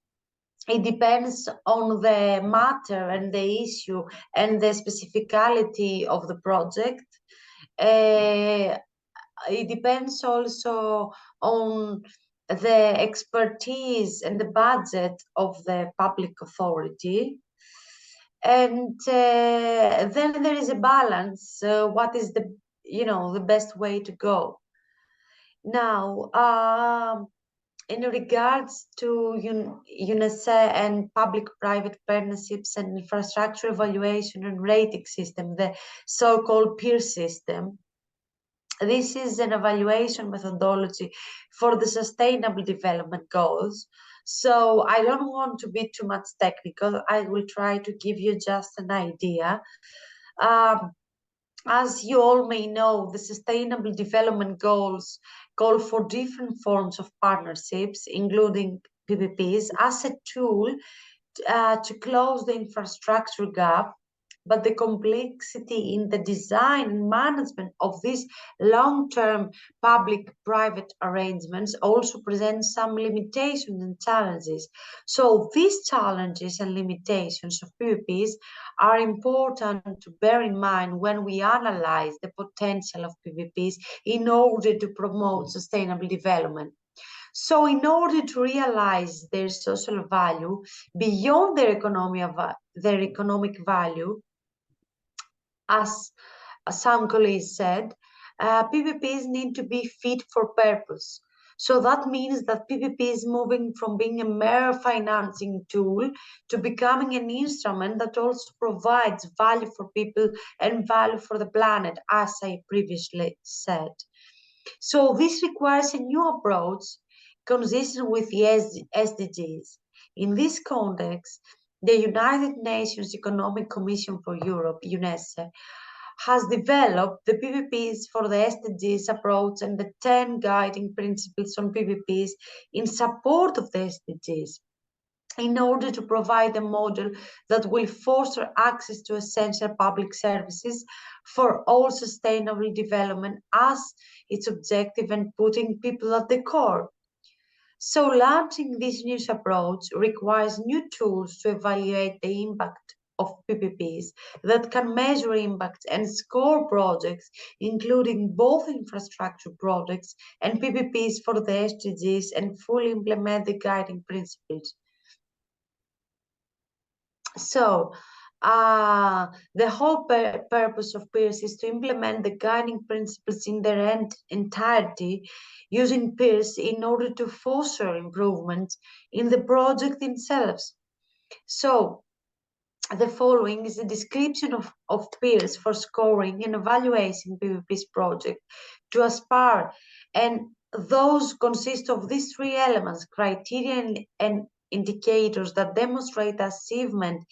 it depends on the matter and the issue and the specificality of the project. It depends also on the expertise and the budget of the public authority. And then there is a balance. What is the best way to go? Now, in regards to UNECE and public-private partnerships and infrastructure evaluation and rating system, the so-called PIERS system, this is an evaluation methodology for the Sustainable Development Goals. So I don't want to be too much technical. I will try to give you just an idea. As you all may know, the Sustainable Development Goals call for different forms of partnerships, including PPPs, as a tool to close the infrastructure gap. But the complexity in the design and management of these long-term public-private arrangements also presents some limitations and challenges. So these challenges and limitations of PPPs are important to bear in mind when we analyze the potential of PPPs in order to promote sustainable development. So in order to realize their social value beyond their economic value, as some colleagues said, PPPs need to be fit for purpose. So that means that PPP is moving from being a mere financing tool to becoming an instrument that also provides value for people and value for the planet, as I previously said. So this requires a new approach consistent with the SDGs. In this context, the United Nations Economic Commission for Europe, UNECE, has developed the PPPs for the SDGs approach and the 10 guiding principles on PPPs in support of the SDGs, in order to provide a model that will foster access to essential public services for all sustainable development as its objective and putting people at the core. So launching this new approach requires new tools to evaluate the impact of PPPs that can measure impact and score projects, including both infrastructure projects and PPPs for the SDGs, and fully implement the guiding principles. So the whole purpose of PIERS is to implement the guiding principles in their entirety, using PIERS in order to foster improvements in the project themselves. So the following is a description of PIERS for scoring and evaluating PPP's project to aspire, and those consist of these three elements: criteria and indicators that demonstrate achievement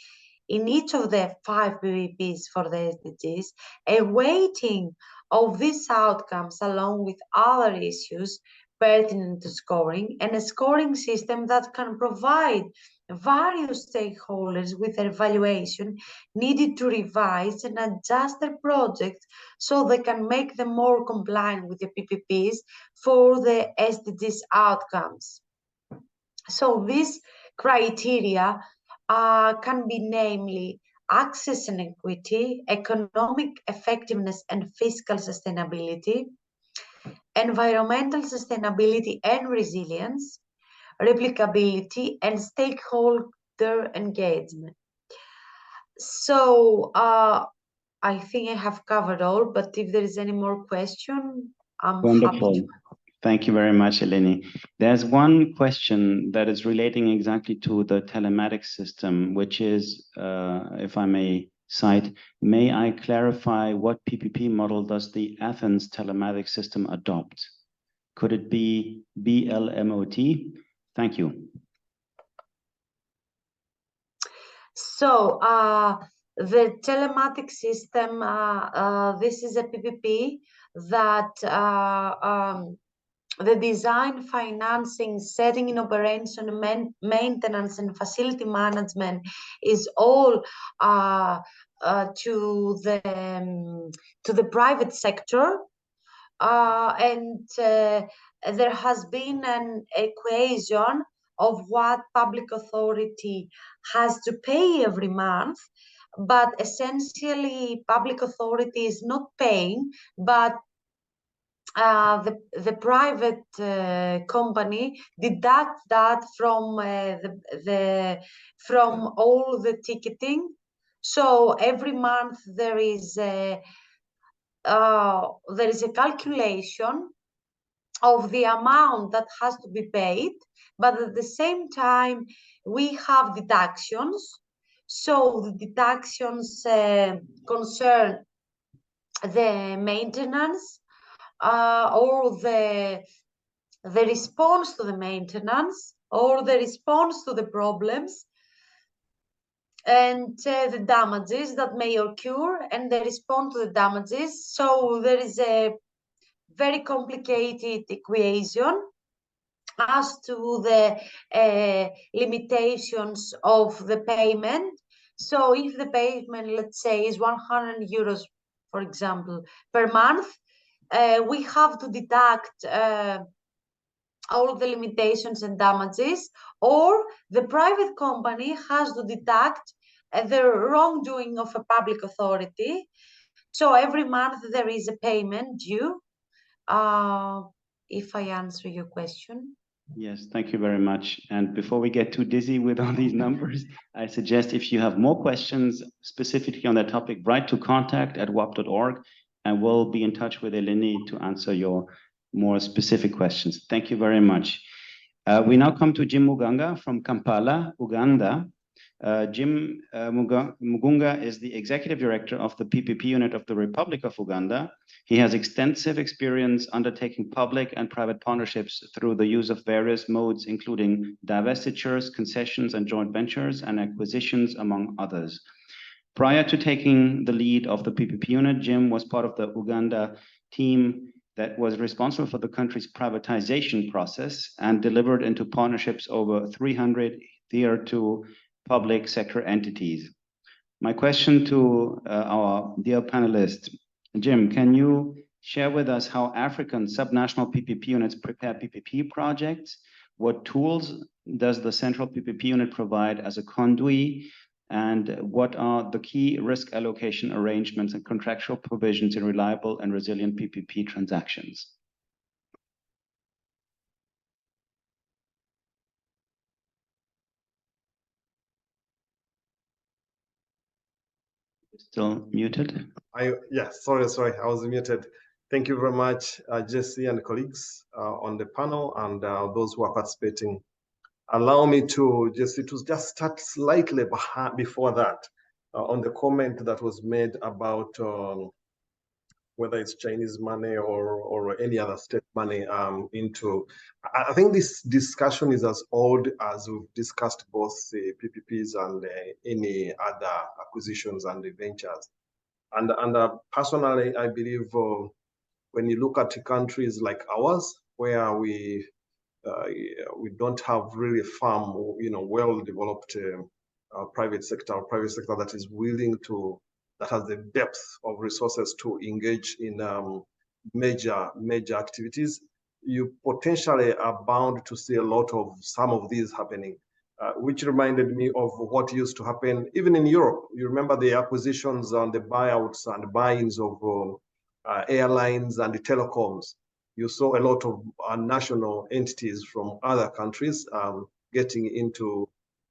in each of the 5 PPPs for the SDGs, a weighting of these outcomes along with other issues pertinent to scoring, and a scoring system that can provide various stakeholders with their evaluation needed to revise and adjust their projects so they can make them more compliant with the PPPs for the SDGs outcomes. So these criteria can be namely access and equity, economic effectiveness and fiscal sustainability, environmental sustainability and resilience, replicability, and stakeholder engagement. So I think I have covered all, but if there is any more question, I'm Wonderful. happy to. Thank you very much, Eleni. There's one question that is relating exactly to the telematics system, which is, if I may cite, may I clarify what PPP model does the Athens telematics system adopt? Could it be BLMOT, Thank you. So the telematic system, this is a PPP that the design, financing, setting in operation, maintenance, and facility management is all to the private sector, and there has been an equation of what public authority has to pay every month, but essentially public authority is not paying, but the private company deduct that from from all the ticketing. So every month there is a calculation of the amount that has to be paid, but at the same time we have deductions. So the deductions concern the maintenance, or the response to the maintenance, or the response to the problems, and the damages that may occur, and the response to the damages. So there is a very complicated equation as to the limitations of the payment. So if the payment, let's say, is 100 euros, for example, per month, we have to deduct all the limitations and damages, or the private company has to deduct the wrongdoing of a public authority. So every month there is a payment due, if I answer your question. Yes, thank you very much. And before we get too dizzy with all these numbers, I suggest if you have more questions specifically on that topic, write to contact@wap.org, and we'll be in touch with Eleni to answer your more specific questions. Thank you very much. We now come to Jim Muganga from Kampala, Uganda. Jim Mugunga is the Executive Director of the PPP unit of the Republic of Uganda. He has extensive experience undertaking public and private partnerships through the use of various modes, including divestitures, concessions, and joint ventures, and acquisitions, among others. Prior to taking the lead of the PPP unit, Jim was part of the Uganda team that was responsible for the country's privatization process and delivered into partnerships over 300 Tier 2 public sector entities. My question to our dear panelists, Jim, can you share with us how African subnational PPP units prepare PPP projects? What tools does the central PPP unit provide as a conduit? And what are the key risk allocation arrangements and contractual provisions in reliable and resilient PPP transactions? Still muted? Yeah, sorry, I was muted. Thank you very much, Jesse and colleagues on the panel, and those who are participating. Allow me to, Jesse, to just start slightly before that, on the comment that was made about whether it's Chinese money or any other state money into. I think this discussion is as old as we've discussed both the PPPs and any other acquisitions and ventures. And personally, I believe when you look at countries like ours, where we don't have really firm, well-developed private sector that is willing to, that has the depth of resources to engage in major activities, you potentially are bound to see a lot of some of these happening, which reminded me of what used to happen even in Europe. You remember the acquisitions and the buyouts and buy-ins of airlines and the telecoms. You saw a lot of national entities from other countries getting into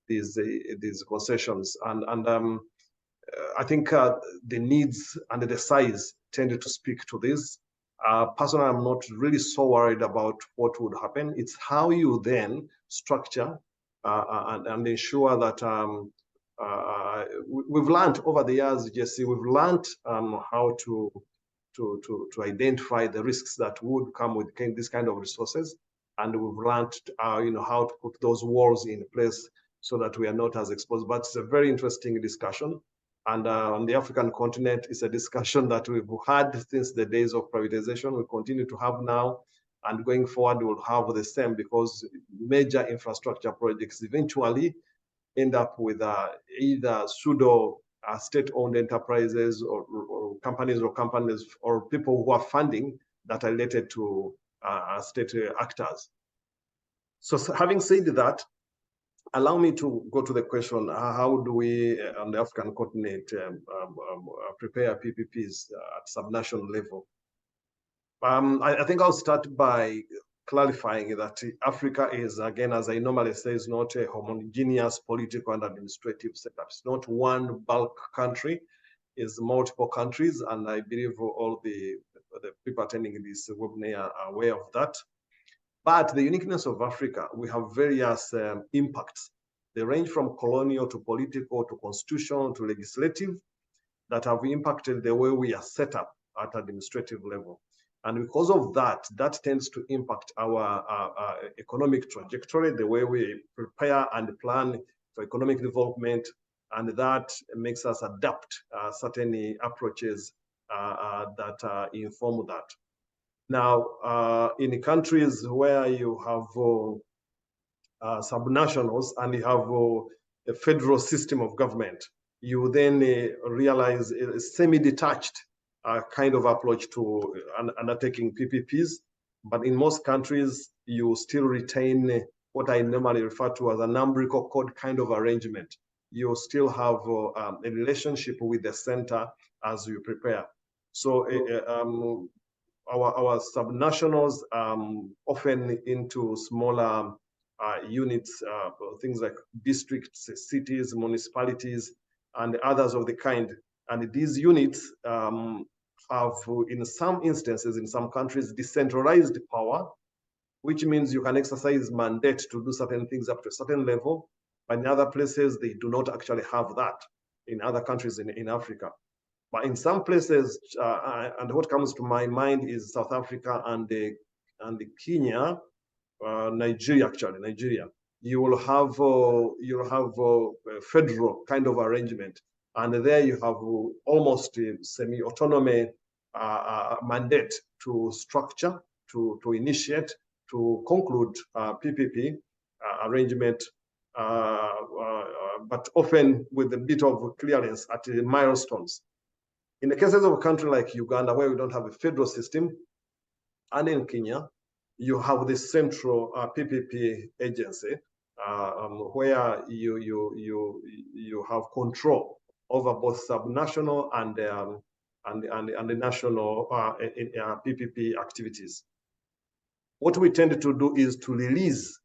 these concessions, and I think the needs and the size tended to speak to this. Personally, I'm not really so worried about what would happen. It's how you then structure and ensure that we've learned over the years, Jesse, we've learned how to identify the risks that would come with this kind of resources. and we've learned, how to put those walls in place so that we are not as exposed. But it's a very interesting discussion. And on the African continent, it's a discussion that we've had since the days of privatization. We continue to have now, and going forward, we'll have the same, because major infrastructure projects eventually end up with either pseudo state-owned enterprises or companies or people who are funding that are related to state actors. So having said that, allow me to go to the question, how do we on the African continent prepare PPPs at subnational level? I think I'll start by clarifying that Africa is, again, as I normally say, is not a homogeneous political and administrative setup. It's not one bulk country, it's multiple countries, and I believe all the people attending this webinar are aware of that. But the uniqueness of Africa, we have various impacts. They range from colonial to political to constitutional to legislative that have impacted the way we are set up at administrative level. And because of that, that tends to impact our economic trajectory, the way we prepare and plan for economic development, and that makes us adapt certain approaches that inform that. Now, in countries where you have subnationals and you have a federal system of government, you then realize a semi-detached kind of approach to undertaking PPPs. But in most countries, you still retain what I normally refer to as an umbilical cord kind of arrangement. You still have a relationship with the center as you prepare. So our subnationals often into smaller units, things like districts, cities, municipalities, and others of the kind. And these units have, in some instances, in some countries, decentralized power, which means you can exercise mandate to do certain things up to a certain level. But in other places, they do not actually have that in other countries in Africa. But in some places, and what comes to my mind is South Africa and Kenya, Nigeria, actually, Nigeria. You will have a federal kind of arrangement. And there you have almost a semi-autonomy mandate to structure, to initiate, to conclude PPP arrangement, but often with a bit of clearance at the milestones. In the cases of a country like Uganda, where we don't have a federal system, and in Kenya, you have the central PPP agency, where you have control over both subnational and the national PPP activities. What we tend to do is to release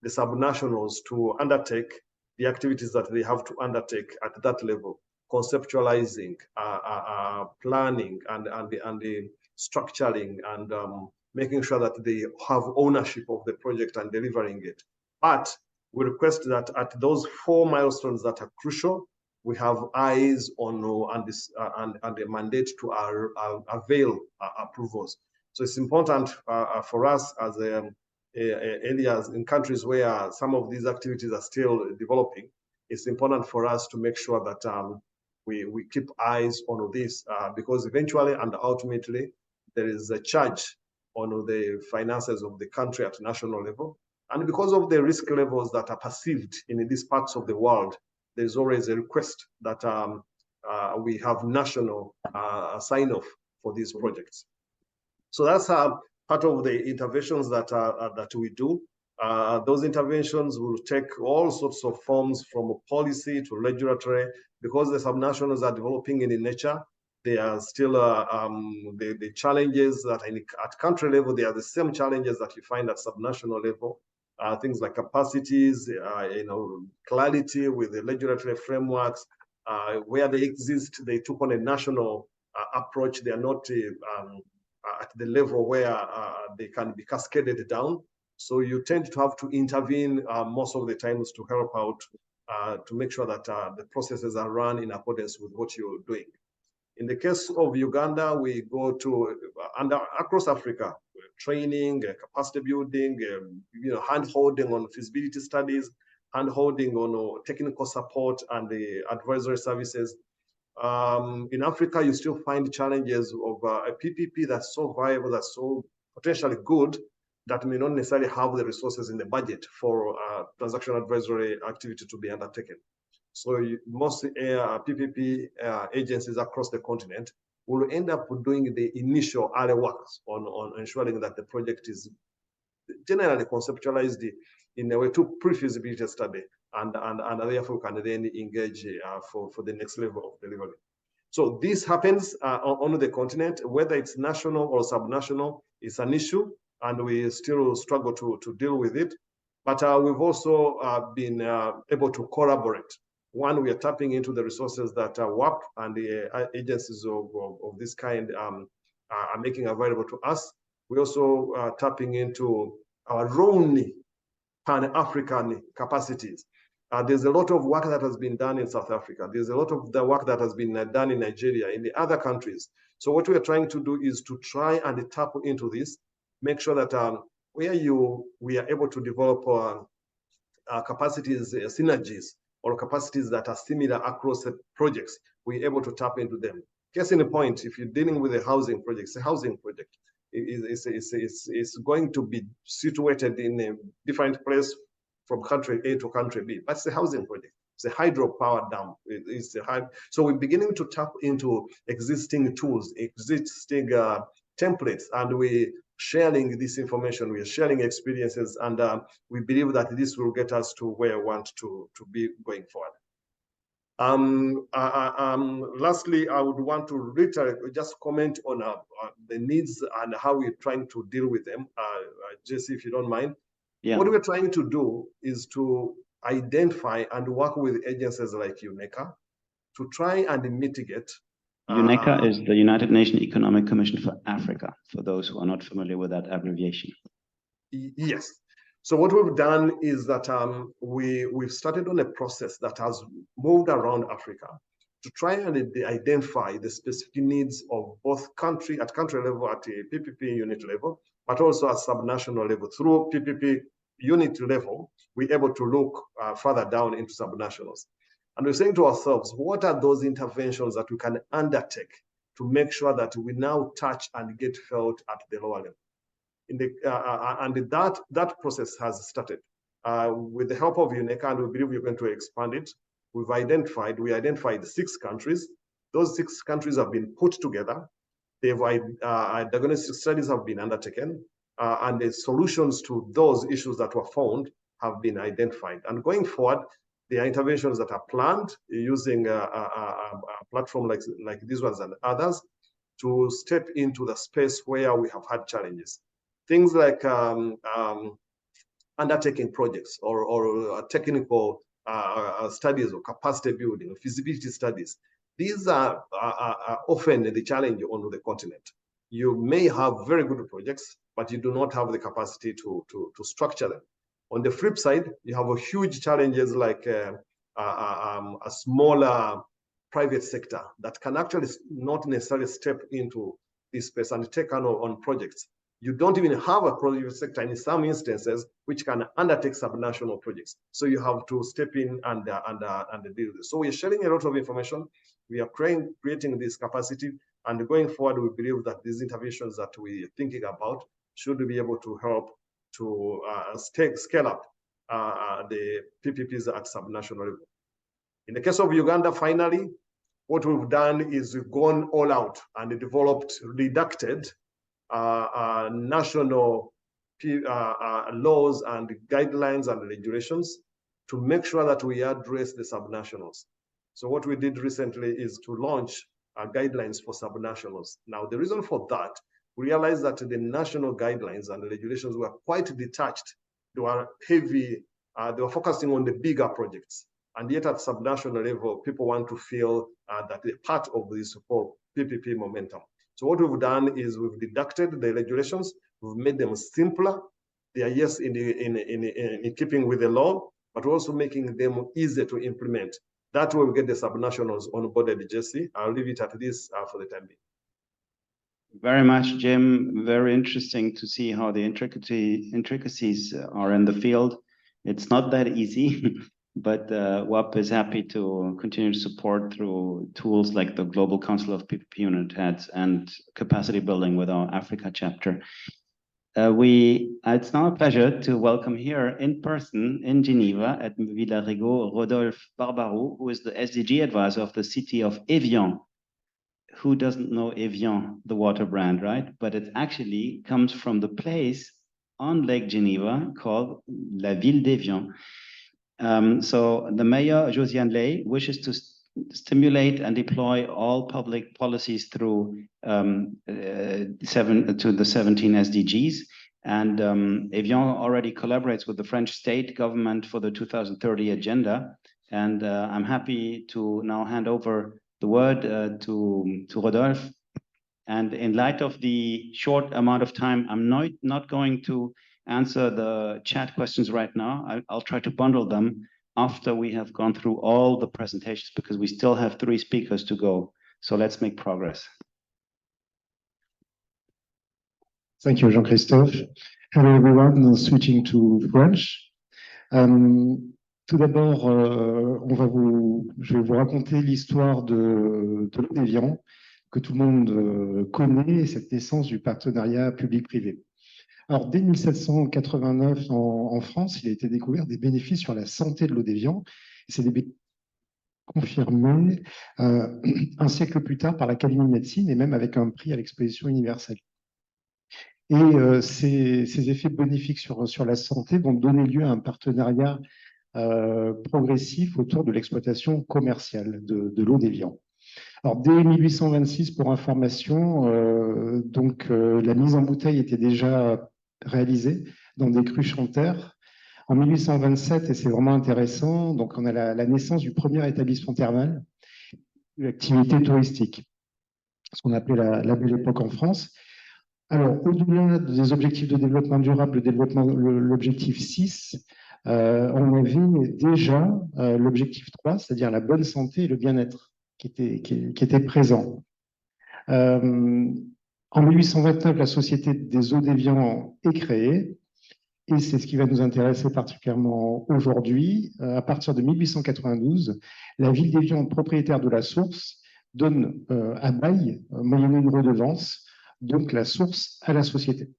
the subnationals to undertake the activities that they have to undertake at that level, conceptualizing, planning, and the structuring, and making sure that they have ownership of the project and delivering it. But we request that at those 4 milestones that are crucial, we have eyes on and a mandate to avail approvals. So it's important for us as areas in countries where some of these activities are still developing. It's important for us to make sure that we keep eyes on this because eventually and ultimately there is a charge on the finances of the country at national level. And because of the risk levels that are perceived in these parts of the world, there's always a request that we have national sign-off for these projects. So that's part of the interventions that we do. Those interventions will take all sorts of forms, from policy to regulatory, because the subnationals are developing in nature. They are still the challenges that at country level, they are the same challenges that you find at subnational level. Things like capacities, clarity with the regulatory frameworks. Where they exist, they took on a national approach. They are not at the level where they can be cascaded down. So you tend to have to intervene most of the times to help out, to make sure that the processes are run in accordance with what you're doing. In the case of Uganda, we go to, across Africa, training, capacity building, hand-holding on feasibility studies, hand-holding on technical support and the advisory services. In Africa, you still find challenges of a PPP that's so viable, that's so potentially good, that may not necessarily have the resources in the budget for transaction advisory activity to be undertaken. So most PPP agencies across the continent will end up doing the initial early works on ensuring that the project is generally conceptualized in a way to pre-feasibility study, and therefore can then engage for the next level of delivery. So this happens on the continent, whether it's national or subnational, it's an issue, and we still struggle to deal with it. But we've also been able to collaborate. One, we are tapping into the resources that WAP and the agencies of this kind are making available to us. We also are tapping into our own Pan-African capacities. There's a lot of work that has been done in South Africa. There's a lot of the work that has been done in Nigeria, in the other countries. So what we are trying to do is to try and tap into this, make sure that we are able to develop capacities, synergies, or capacities that are similar across the projects, we're able to tap into them. Case in point, if you're dealing with a housing project, it's a housing project. It's going to be situated in a different place from country A to country B, but it's a housing project. It's a hydropower dam. So we're beginning to tap into existing tools, existing templates, and we're sharing this information, we are sharing experiences, and we believe that this will get us to where we want to be going forward. Lastly, I would want to reiterate, just comment on the needs and how we're trying to deal with them. Jesse, if you don't mind. Yeah. What we're trying to do is to identify and work with agencies like UNECE to try and mitigate. UNECE is the United Nations Economic Commission for Africa, for those who are not familiar with that abbreviation. Yes. So what we've done is that we've started on a process that has moved around Africa to try and identify the specific needs of both country level, at a PPP unit level, but also at subnational level. Through PPP unit level, we're able to look further down into subnationals. And we're saying to ourselves, what are those interventions that we can undertake to make sure that we now touch and get felt at the lower level? And that process has started. With the help of UNECE, and we believe we're going to expand it, we identified 6 countries. Those 6 countries have been put together. Diagnostic studies have been undertaken, and the solutions to those issues that were found have been identified. And going forward, there are interventions that are planned using a platform like these ones and others to step into the space where we have had challenges. Things like undertaking projects or technical studies or capacity building, feasibility studies. These are often the challenge on the continent. You may have very good projects, but you do not have the capacity to structure them. On the flip side, you have a huge challenges like a smaller private sector that can actually not necessarily step into this space and take on projects. You don't even have a private sector in some instances which can undertake subnational projects. So you have to step in and deal with this. So we're sharing a lot of information. We are creating this capacity, and going forward, we believe that these interventions that we're thinking about should be able to help to scale up the PPPs at subnational level. In the case of Uganda, finally, what we've done is we've gone all out and developed redacted national laws and guidelines and regulations to make sure that we address the subnationals. So what we did recently is to launch guidelines for subnationals. Now, the reason for that, we realized that the national guidelines and the regulations were quite detached. They were heavy, they were focusing on the bigger projects. And yet at subnational level, people want to feel that they're part of this whole PPP momentum. So what we've done is we've deducted the regulations, we've made them simpler. They are, yes, in keeping with the law, but also making them easier to implement. That way we get the subnationals on board, Jesse. I'll leave it at this for the time being. very much, Jim. Very interesting to see how the intricacies are in the field. It's not that easy, but WAP is happy to continue to support through tools like the Global Council of PPP Unit Heads and capacity building with our Africa chapter. It's now a pleasure to welcome here in person in Geneva at Villa Rigaud, Rodolphe Barbarou, who is the SDG advisor of the city of Evian. Who doesn't know Evian, the water brand, right? But it actually comes from the place on Lake Geneva called La Ville d'Evian. So the mayor, Josiane Lay, wishes to stimulate and deploy all public policies through the 17 SDGs. And Evian already collaborates with the French state government for the 2030 agenda. And I'm happy to now hand over the word to Rodolphe. And in light of the short amount of time, I'm not going to answer the chat questions right now. I'll try to bundle them after we have gone through all the presentations, because we still have 3 speakers to go. So let's make progress. Thank you, Jean-Christophe. Hello, everyone. Switching to French. Tout d'abord, je vais vous raconter l'histoire de l'Evian, que tout le monde connaît, cette naissance du partenariat public-privé. Alors, dès 1789, en France, il a été découvert des bénéfices sur la santé de l'eau d'Evian. C'est des bénéfices confirmés un siècle plus tard par l'Académie de médecine et même avec un prix à l'exposition universelle. Et ces effets bénéfiques sur la santé vont donner lieu à un partenariat progressif autour de l'exploitation commerciale de l'eau d'Evian. Alors, dès 1826, pour information, la mise en bouteille était déjà réalisée dans des cruches en terre. En 1827, et c'est vraiment intéressant, donc on a la naissance du premier établissement thermal, l'activité touristique, ce qu'on appelait la Belle Époque en France. Alors, au-delà des objectifs de développement durable, l'objectif 6, on avait déjà l'objectif 3, c'est-à-dire la bonne santé et le bien-être qui était présent. En 1829, la Société des eaux d'Evian est créée, et c'est ce qui va nous intéresser particulièrement aujourd'hui. À partir de 1892, la ville d'Evian, propriétaire de la source, donne à bail, moyennant une redevance, donc la source à la société.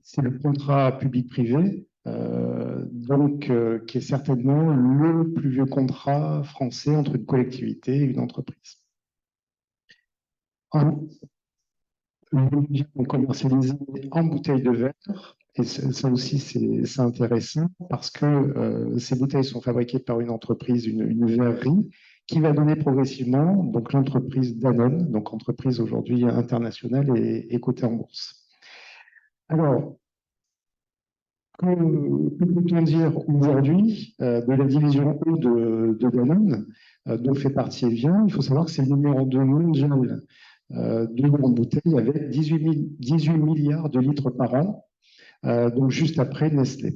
C'est le contrat public-privé, qui est certainement le plus vieux contrat français entre une collectivité et une entreprise. L'eau est commercialisée en bouteilles de verre, et ça aussi c'est intéressant parce que ces bouteilles sont fabriquées par une entreprise, une verrerie, qui va donner progressivement donc l'entreprise Danone, donc entreprise aujourd'hui internationale et cotée en bourse. Alors, que peut-on dire aujourd'hui de la division eau de Danone, dont fait partie Evian? Il faut savoir que c'est le numéro 2 mondial de l'eau en bouteille avec 18 milliards de litres par an, donc juste après Nestlé.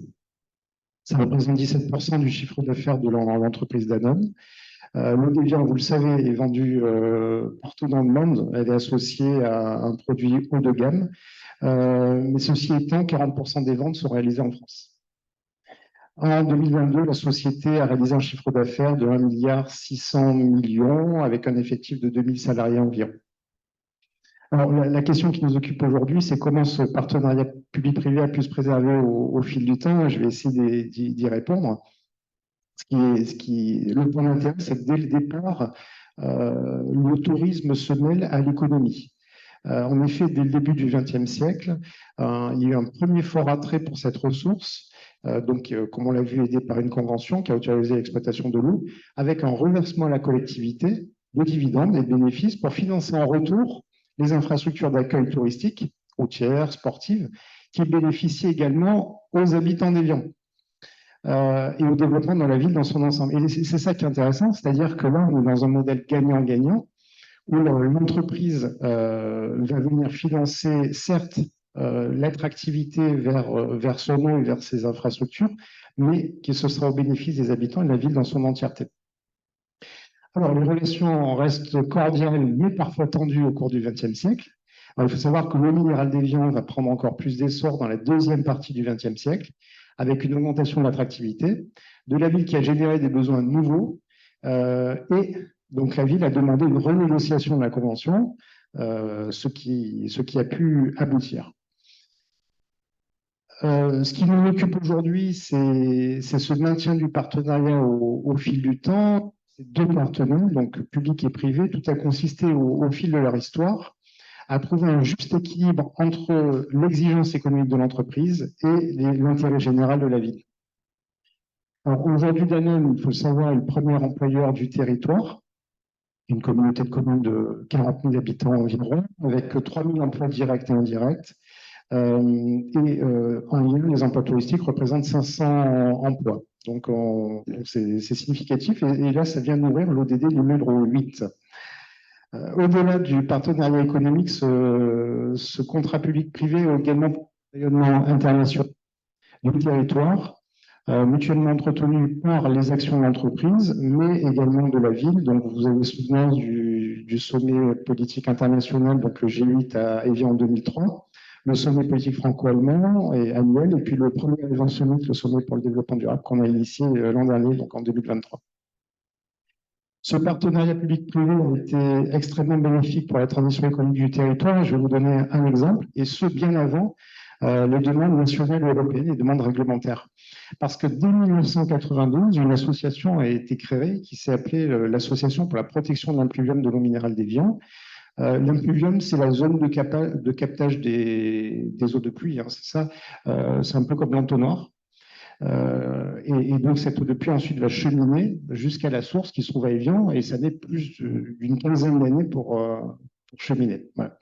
Ça représente 17% du chiffre d'affaires de l'entreprise Danone. L'eau d'Evian, vous le savez, est vendue partout dans le monde. Elle est associée à un produit haut de gamme. Mais ceci étant, 40% des ventes sont réalisées en France. En 2022, la société a réalisé un chiffre d'affaires de 1,6 milliard avec un effectif de 2000 salariés environ. Alors, la question qui nous occupe aujourd'hui, c'est comment ce partenariat public-privé a pu se préserver au fil du temps. Je vais essayer d'y répondre. Le point d'intérêt, c'est que dès le départ, le tourisme se mêle à l'économie. En effet, dès le début du XXe siècle, il y a eu un premier fort attrait pour cette ressource, comme on l'a vu, aidé par une convention qui a autorisé l'exploitation de l'eau, avec un reversement à la collectivité de dividendes et de bénéfices pour financer en retour les infrastructures d'accueil touristique, routières, sportives, qui bénéficient également aux habitants d'Evian. Et au développement de la ville dans son ensemble. Et c'est ça qui est intéressant, c'est-à-dire que là, on est dans un modèle gagnant-gagnant, où l'entreprise va venir financer, certes, l'attractivité vers son eau et vers ses infrastructures, mais que ce sera au bénéfice des habitants et de la ville dans son entièreté. Alors, les relations restent cordiales, mais parfois tendues au cours du XXe siècle. Alors, il faut savoir que le minéral d'évian va prendre encore plus d'essor dans la deuxième partie du XXe siècle, avec une augmentation de l'attractivité de la ville qui a généré des besoins nouveaux. Et donc, la ville a demandé une renégociation de la convention, ce qui a pu aboutir. Ce qui nous occupe aujourd'hui, c'est ce maintien du partenariat au fil du temps. Ces deux partenaires, donc public et privé, tout a consisté au fil de leur histoire à trouver un juste équilibre entre l'exigence économique de l'entreprise et l'intérêt général de la ville. Alors aujourd'hui, Danone, il faut le savoir, est le premier employeur du territoire, une communauté de communes de 40 000 habitants environ, avec 3 000 emplois directs et indirects. En lien, les emplois touristiques représentent 500 emplois. Donc, c'est significatif. Et là, ça vient d'ouvrir l'ODD numéro 8. Au-delà du partenariat économique, ce contrat public-privé a également un rayonnement international du territoire, mutuellement entretenu par les actions de l'entreprise, mais également de la ville. Donc, vous avez souvenance du sommet politique international, donc le G8 à Évian en 2003. Le sommet politique franco-allemand est annuel, et puis le premier événement summit, le sommet pour le développement durable, qu'on a initié l'an dernier, donc en 2023. Ce partenariat public-privé a été extrêmement bénéfique pour la transition économique du territoire. Je vais vous donner un exemple, et ce, bien avant les demandes nationales et européennes, les demandes réglementaires. Parce que dès 1992, une association a été créée qui s'est appelée l'Association pour la protection de l'impluvium de l'eau minérale d'Évian. L'impluvium, c'est la zone de captage des eaux de pluie, hein, c'est ça. C'est un peu comme l'entonnoir. Et donc, cette eau de pluie ensuite va cheminer jusqu'à la source qui se trouve à Évian, et ça n'est plus d'une quinzaine d'années pour cheminer. Voilà.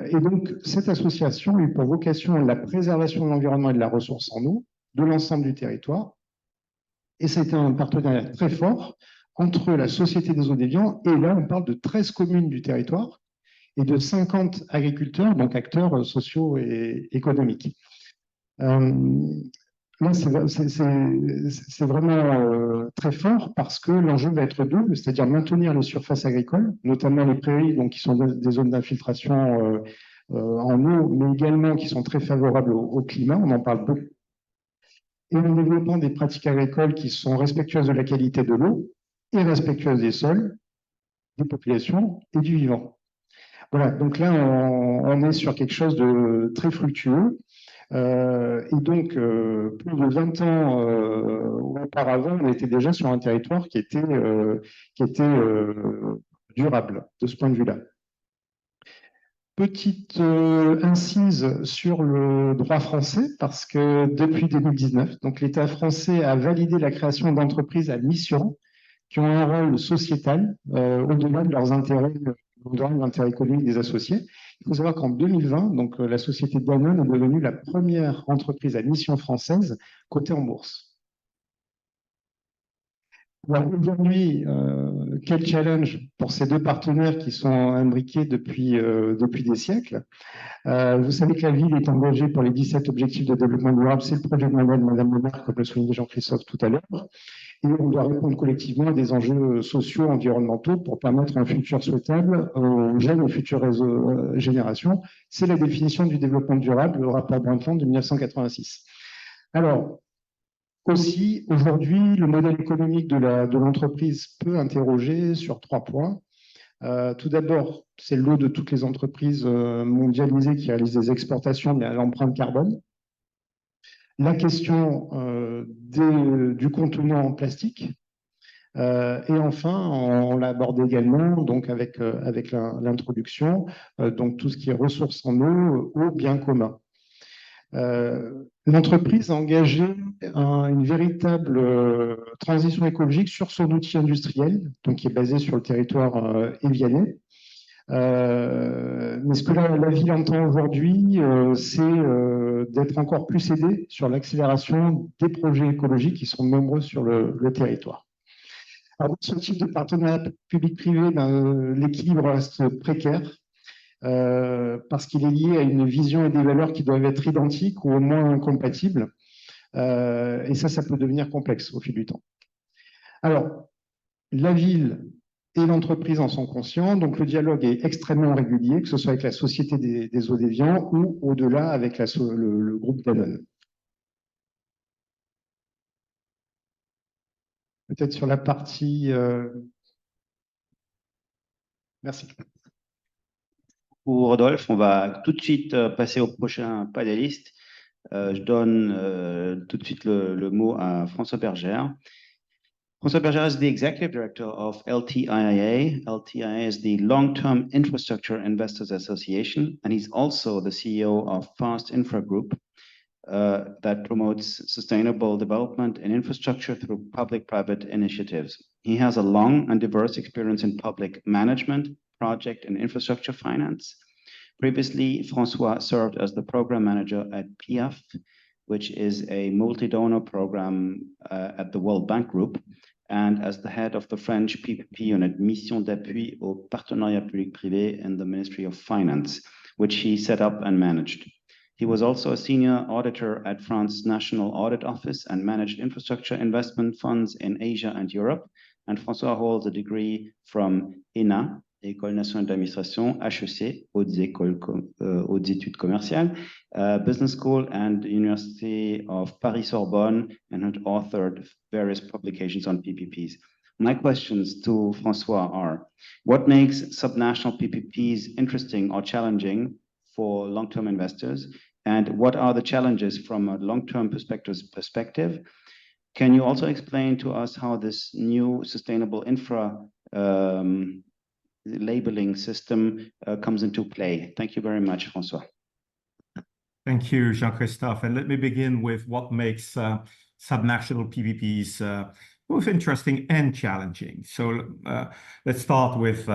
Et donc, cette association a eu pour vocation la préservation de l'environnement et de la ressource en eau de l'ensemble du territoire. Et ça a été un partenariat très fort entre la Société des eaux d'Évian, et là, on parle de 13 communes du territoire et de 50 agriculteurs, donc acteurs sociaux et économiques. Là, c'est vraiment très fort parce que l'enjeu va être double, c'est-à-dire maintenir les surfaces agricoles, notamment les prairies, donc, qui sont des zones d'infiltration en eau, mais également qui sont très favorables au climat, on en parle beaucoup, et en développant des pratiques agricoles qui sont respectueuses de la qualité de l'eau et respectueuses des sols, des populations et du vivant. Voilà, donc là, on est sur quelque chose de très fructueux. Et donc, plus de 20 ans auparavant, on était déjà sur un territoire qui était durable de ce point de vue-là. Petite incise sur le droit français, parce que depuis 2019, donc l'État français a validé la création d'entreprises à mission qui ont un rôle sociétal au-delà de leurs intérêts, au-delà de l'intérêt économique des associés. Il faut savoir qu'en 2020, donc, la société Danone est devenue la première entreprise à mission française cotée en bourse. Aujourd'hui, quel challenge pour ces deux partenaires qui sont imbriqués depuis des siècles. Vous savez que la ville est engagée pour les 17 objectifs de développement durable. C'est le projet de Madame le maire, comme le soulignait Jean-Christophe tout à l'heure. Et on doit répondre collectivement à des enjeux sociaux, environnementaux pour permettre un futur souhaitable aux jeunes et futures générations. C'est la définition du développement durable, le rapport Brundtland de 1986. Alors, aussi, aujourd'hui, le modèle économique de l'entreprise peut interroger sur 3 points. Tout d'abord, c'est le lot de toutes les entreprises mondialisées qui réalisent des exportations, mais à l'empreinte carbone. La question du contenant en plastique. Et enfin, on l'a abordé également donc avec l'introduction, donc tout ce qui est ressources en eau, bien commun. L'entreprise a engagé une véritable transition écologique sur son outil industriel, donc qui est basé sur le territoire évianais. Mais ce que la ville entend aujourd'hui, c'est d'être encore plus aidée sur l'accélération des projets écologiques qui sont nombreux sur le territoire. Alors, dans ce type de partenariat public-privé, l'équilibre reste précaire parce qu'il est lié à une vision et des valeurs qui doivent être identiques ou au moins compatibles. Et ça peut devenir complexe au fil du temps. Alors, la ville et l'entreprise en sont conscients. Donc le dialogue est extrêmement régulier, que ce soit avec la Société des eaux d'Évian ou au-delà avec le groupe Danone. Peut-être sur la partie... Merci. Pour Rodolphe, on va tout de suite passer au prochain panéliste. Je donne tout de suite le mot à François Bergère. François Bergère is the executive director of LTIA. LTIA is the Long-Term Infrastructure Investors Association, and he's also the CEO of Fast Infra Group that promotes sustainable development and infrastructure through public-private initiatives. He has a long and diverse experience in public management, project and infrastructure finance. Previously, François served as the program manager at PIERS, which is a multi-donor program at the World Bank Group, and as the head of the French PPP unit, Mission d'appui au partenariat public-privé in the Ministry of Finance, which he set up and managed. He was also a senior auditor at France's National Audit Office and managed infrastructure investment funds in Asia and Europe. And François holds a degree from ENA, École nationale d'administration, HEC, hautes études commerciales, Business School and University of Paris-Sorbonne, and had authored various publications on PPPs. My questions to François are, what makes subnational PPPs interesting or challenging for long-term investors? And what are the challenges from a long-term perspective? Can you also explain to us how this new sustainable infra labeling system comes into play? Thank you very much, François. Thank you, Jean-Christophe. And let me begin with what makes subnational PPPs both interesting and challenging. So let's start with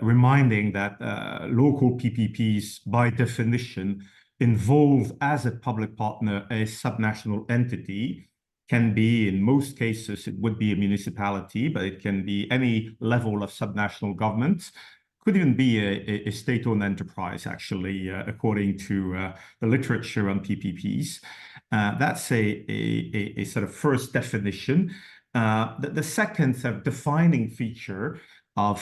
reminding that local PPPs, by definition, involve as a public partner a subnational entity. Can be, in most cases, it would be a municipality, but it can be any level of subnational government. Could even be a state-owned enterprise, actually, according to the literature on PPPs. That's a sort of first definition. The second sort of defining feature of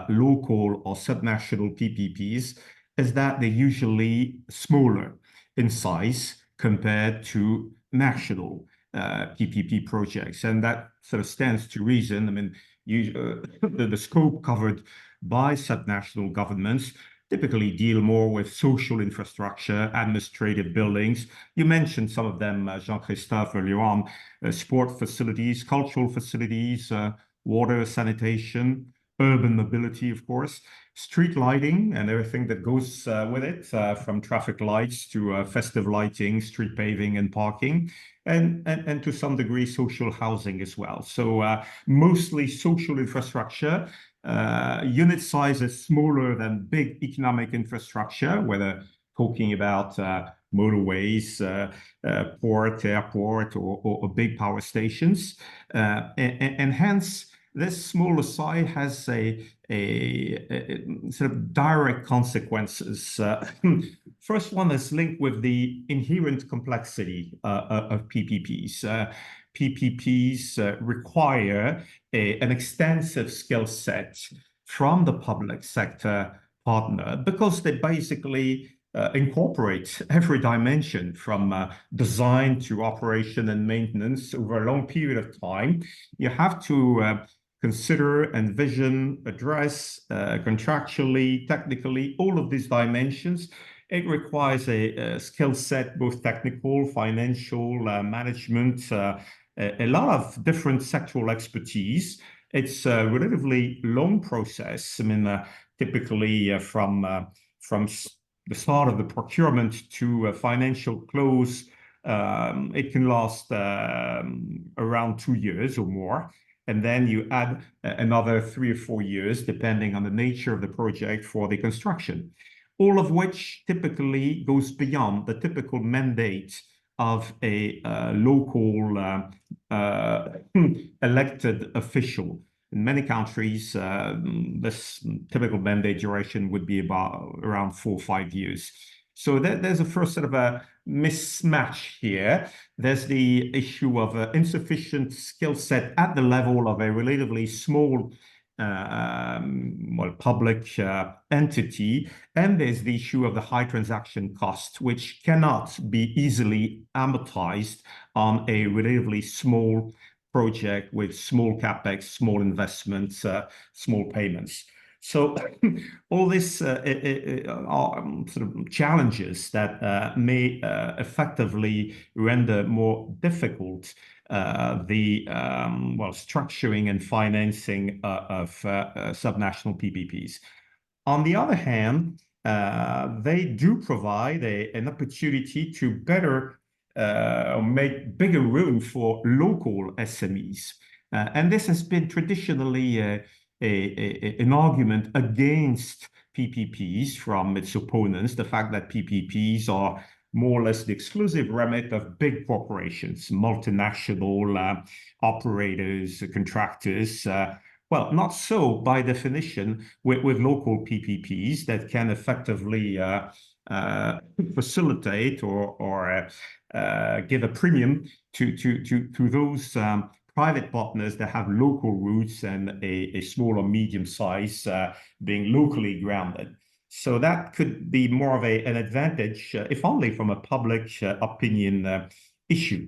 local or subnational PPPs is that they're usually smaller in size compared to national PPP projects, and that sort of stands to reason. I mean, the scope covered by subnational governments typically deal more with social infrastructure, administrative buildings. You mentioned some of them, Jean-Christophe, earlier on, sport facilities, cultural facilities, water, sanitation, urban mobility, of course, street lighting and everything that goes with it, from traffic lights to festive lighting, street paving and parking, and to some degree social housing as well. So mostly social infrastructure. Unit size is smaller than big economic infrastructure, whether talking about motorways, port, airport, or big power stations. And hence, this smaller size has a sort of direct consequences. First one is linked with the inherent complexity of PPPs. PPPs require an extensive skill set from the public sector partner because they basically incorporate every dimension from design to operation and maintenance over a long period of time. You have to consider, envision, address contractually, technically, all of these dimensions. It requires a skill set, both technical, financial, management, a lot of different sectoral expertise. It's a relatively long process. I mean, typically from the start of the procurement to a financial close, it can last around 2 years or more. And then you add another 3 or 4 years, depending on the nature of the project for the construction, all of which typically goes beyond the typical mandate of a local elected official. In many countries, this typical mandate duration would be around 4 or 5 years. So there's a first sort of a mismatch here. There's the issue of insufficient skill set at the level of a relatively small public entity. And there's the issue of the high transaction cost, which cannot be easily amortized on a relatively small project with small capex, small investments, small payments. So all this are sort of challenges that may effectively render more difficult the structuring and financing of subnational PPPs. On the other hand, they do provide an opportunity to better make bigger room for local SMEs. And this has been traditionally an argument against PPPs from its opponents, the fact that PPPs are more or less the exclusive remit of big corporations, multinational operators, contractors. Well, not so by definition with local PPPs that can effectively facilitate or give a premium to those private partners that have local roots and a small or medium size being locally grounded. So that could be more of an advantage, if only from a public opinion issue.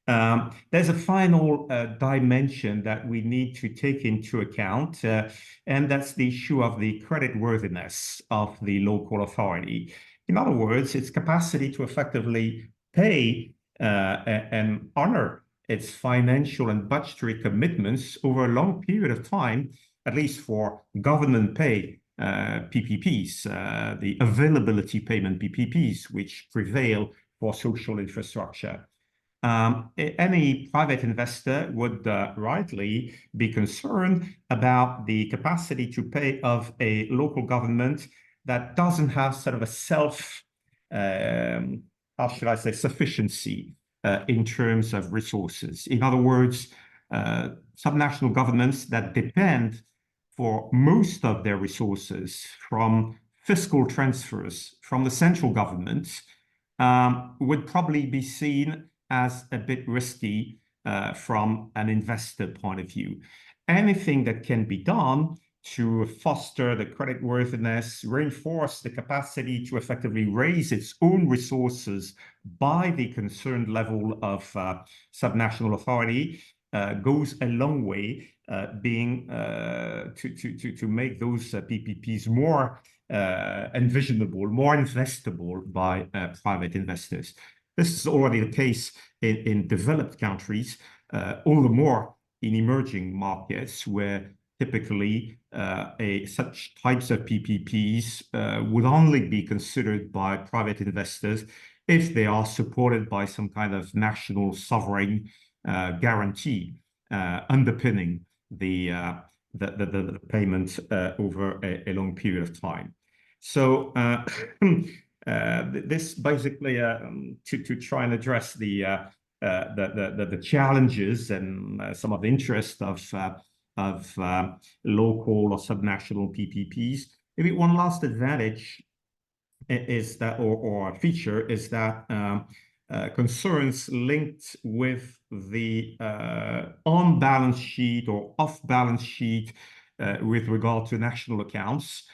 There's a final dimension that we need to take into account, and that's the issue of the creditworthiness of the local authority. In other words, its capacity to effectively pay and honor its financial and budgetary commitments over a long period of time, at least for government pay PPPs, the availability payment PPPs, which prevail for social infrastructure. Any private investor would rightly be concerned about the capacity to pay of a local government that doesn't have sort of a how should I say, sufficiency in terms of resources. In other words, subnational governments that depend for most of their resources from fiscal transfers from the central government would probably be seen as a bit risky from an investor point of view. Anything that can be done to foster the creditworthiness, reinforce the capacity to effectively raise its own resources by the concerned level of subnational authority goes a long way, being to make those PPPs more envisionable, more investable by private investors. This is already the case in developed countries, all the more in emerging markets where typically such types of PPPs would only be considered by private investors if they are supported by some kind of national sovereign guarantee underpinning the payment over a long period of time. So this basically to try and address the challenges and some of the interest of local or subnational PPPs. Maybe one last advantage is that, or feature, is that concerns linked with the on-balance sheet or off-balance sheet with regard to national accounts,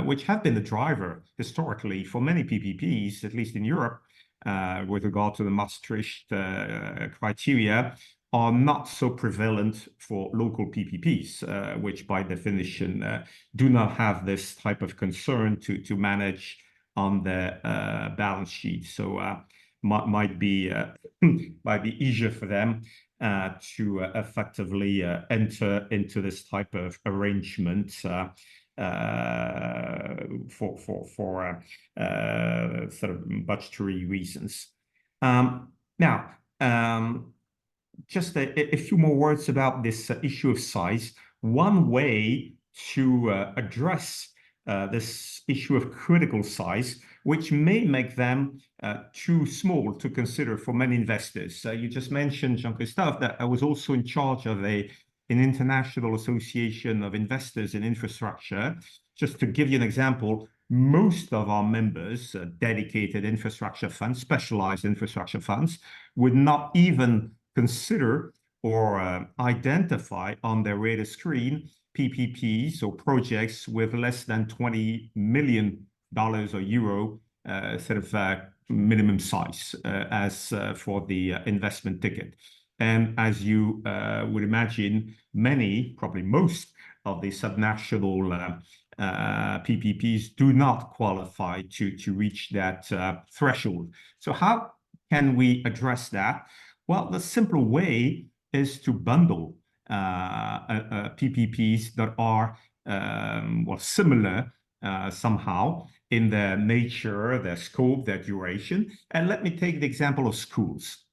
which have been the driver historically for many PPPs, at least in Europe, with regard to the Maastricht criteria, are not so prevalent for local PPPs, which by definition do not have this type of concern to manage on the balance sheet. So might be easier for them to effectively enter into this type of arrangement for sort of budgetary reasons. Now, just a few more words about this issue of size. One way to address this issue of critical size, which may make them too small to consider for many investors. You just mentioned, Jean-Christophe, that I was also in charge of an international association of investors in infrastructure. Just to give you an example, most of our members, dedicated infrastructure funds, specialized infrastructure funds, would not even consider or identify on their radar screen PPPs or projects with less than $20 million or euro sort of minimum size as for the investment ticket. And as you would imagine, many, probably most of the subnational PPPs do not qualify to reach that threshold. So how can we address that? Well, the simple way is to bundle PPPs that are well, similar somehow in their nature, their scope, their duration. And let me take the example of schools.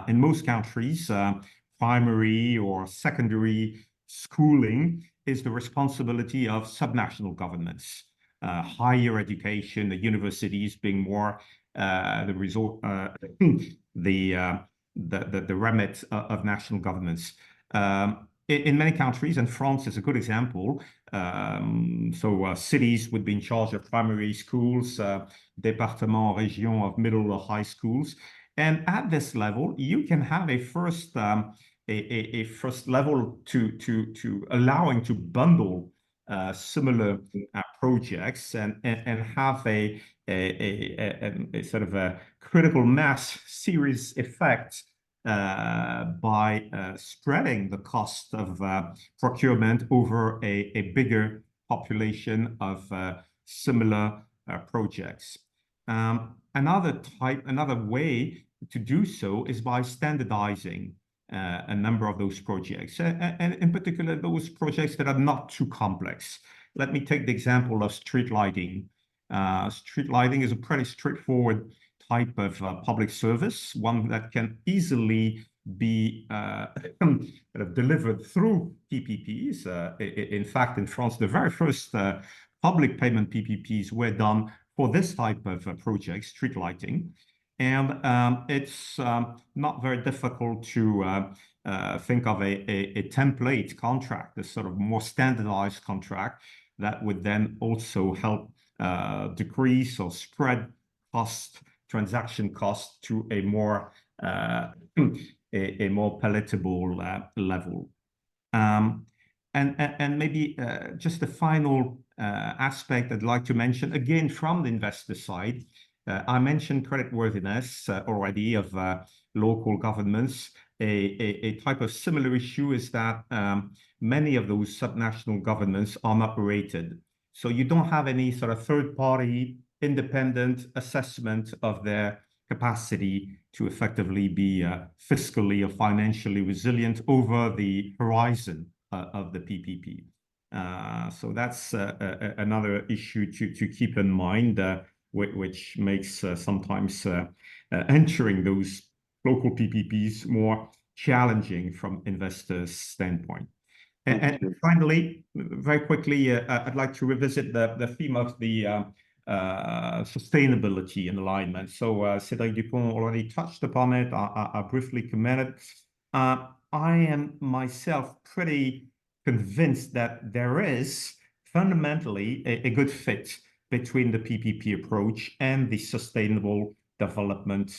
In most countries, primary or secondary schooling is the responsibility of subnational governments. Higher education, the universities being more the resort, the remit of national governments. In many countries, and France is a good example, cities would be in charge of primary schools, département, région of middle or high schools. And at this level, you can have a first level to allowing to bundle similar projects and have a sort of a critical mass series effect by spreading the cost of procurement over a bigger population of similar projects. Another way to do so is by standardizing a number of those projects, and in particular, those projects that are not too complex. Let me take the example of street lighting. Street lighting is a pretty straightforward type of public service, one that can easily be delivered through PPPs. In fact, in France, the very first public payment PPPs were done for this type of project, street lighting. And it's not very difficult to think of a template contract, a sort of more standardized contract that would then also help decrease or spread transaction cost to a more palatable level. And maybe just a final aspect I'd like to mention, again, from the investor side. I mentioned creditworthiness already of local governments. A type of similar issue is that many of those subnational governments are not rated. So you don't have any sort of third-party independent assessment of their capacity to effectively be fiscally or financially resilient over the horizon of the PPP. So that's another issue to keep in mind, which makes sometimes entering those local PPPs more challenging from investors' standpoint. And finally, very quickly, I'd like to revisit the theme of the sustainability and alignment. So Cédric Dupont already touched upon it. I briefly commented. I am myself pretty convinced that there is fundamentally a good fit between the PPP approach and the sustainable development,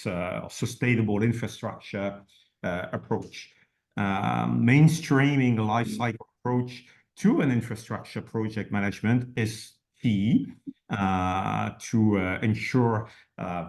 sustainable infrastructure approach. Mainstreaming a life cycle approach to an infrastructure project management is key to ensure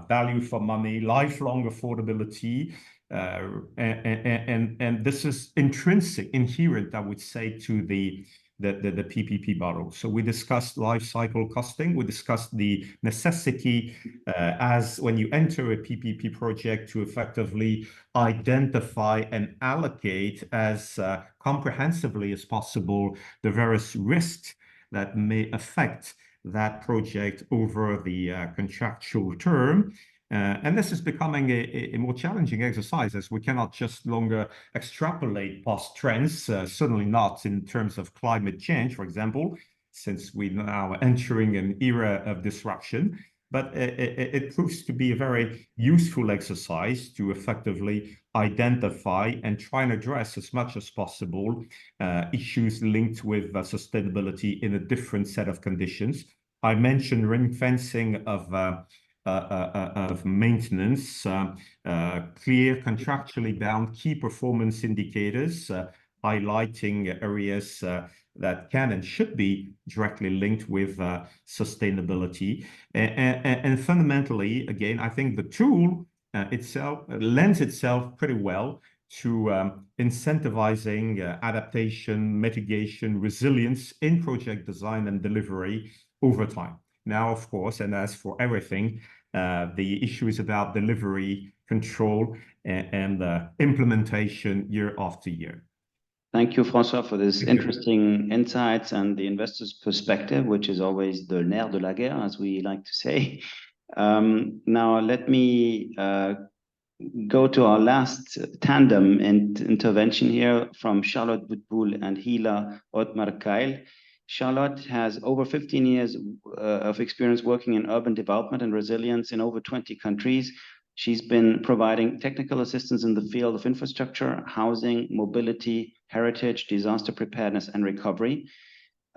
value for money, lifelong affordability, and this is intrinsic, inherent, I would say, to the PPP model. So we discussed life cycle costing. We discussed the necessity as when you enter a PPP project to effectively identify and allocate as comprehensively as possible the various risks that may affect that project over the contractual term. And this is becoming a more challenging exercise, as we cannot just longer extrapolate past trends, certainly not in terms of climate change, for example, since we're now entering an era of disruption. But it proves to be a very useful exercise to effectively identify and try and address as much as possible issues linked with sustainability in a different set of conditions. I mentioned ring fencing of maintenance, clear contractually bound key performance indicators, highlighting areas that can and should be directly linked with sustainability. And fundamentally, again, I think the tool itself lends itself pretty well to incentivizing adaptation, mitigation, resilience in project design and delivery over time. Now, of course, and as for everything, the issue is about delivery, control, and implementation year after year. Thank you, François, for this interesting insights and the investor's perspective, which is always the nerf de la guerre, as we like to say. Now, let me go to our last tandem intervention here from Charlotte Boutboul and Hila Otmar-Keil. Charlotte has over 15 years of experience working in urban development and resilience in over 20 countries. She's been providing technical assistance in the field of infrastructure, housing, mobility, heritage, disaster preparedness, and recovery.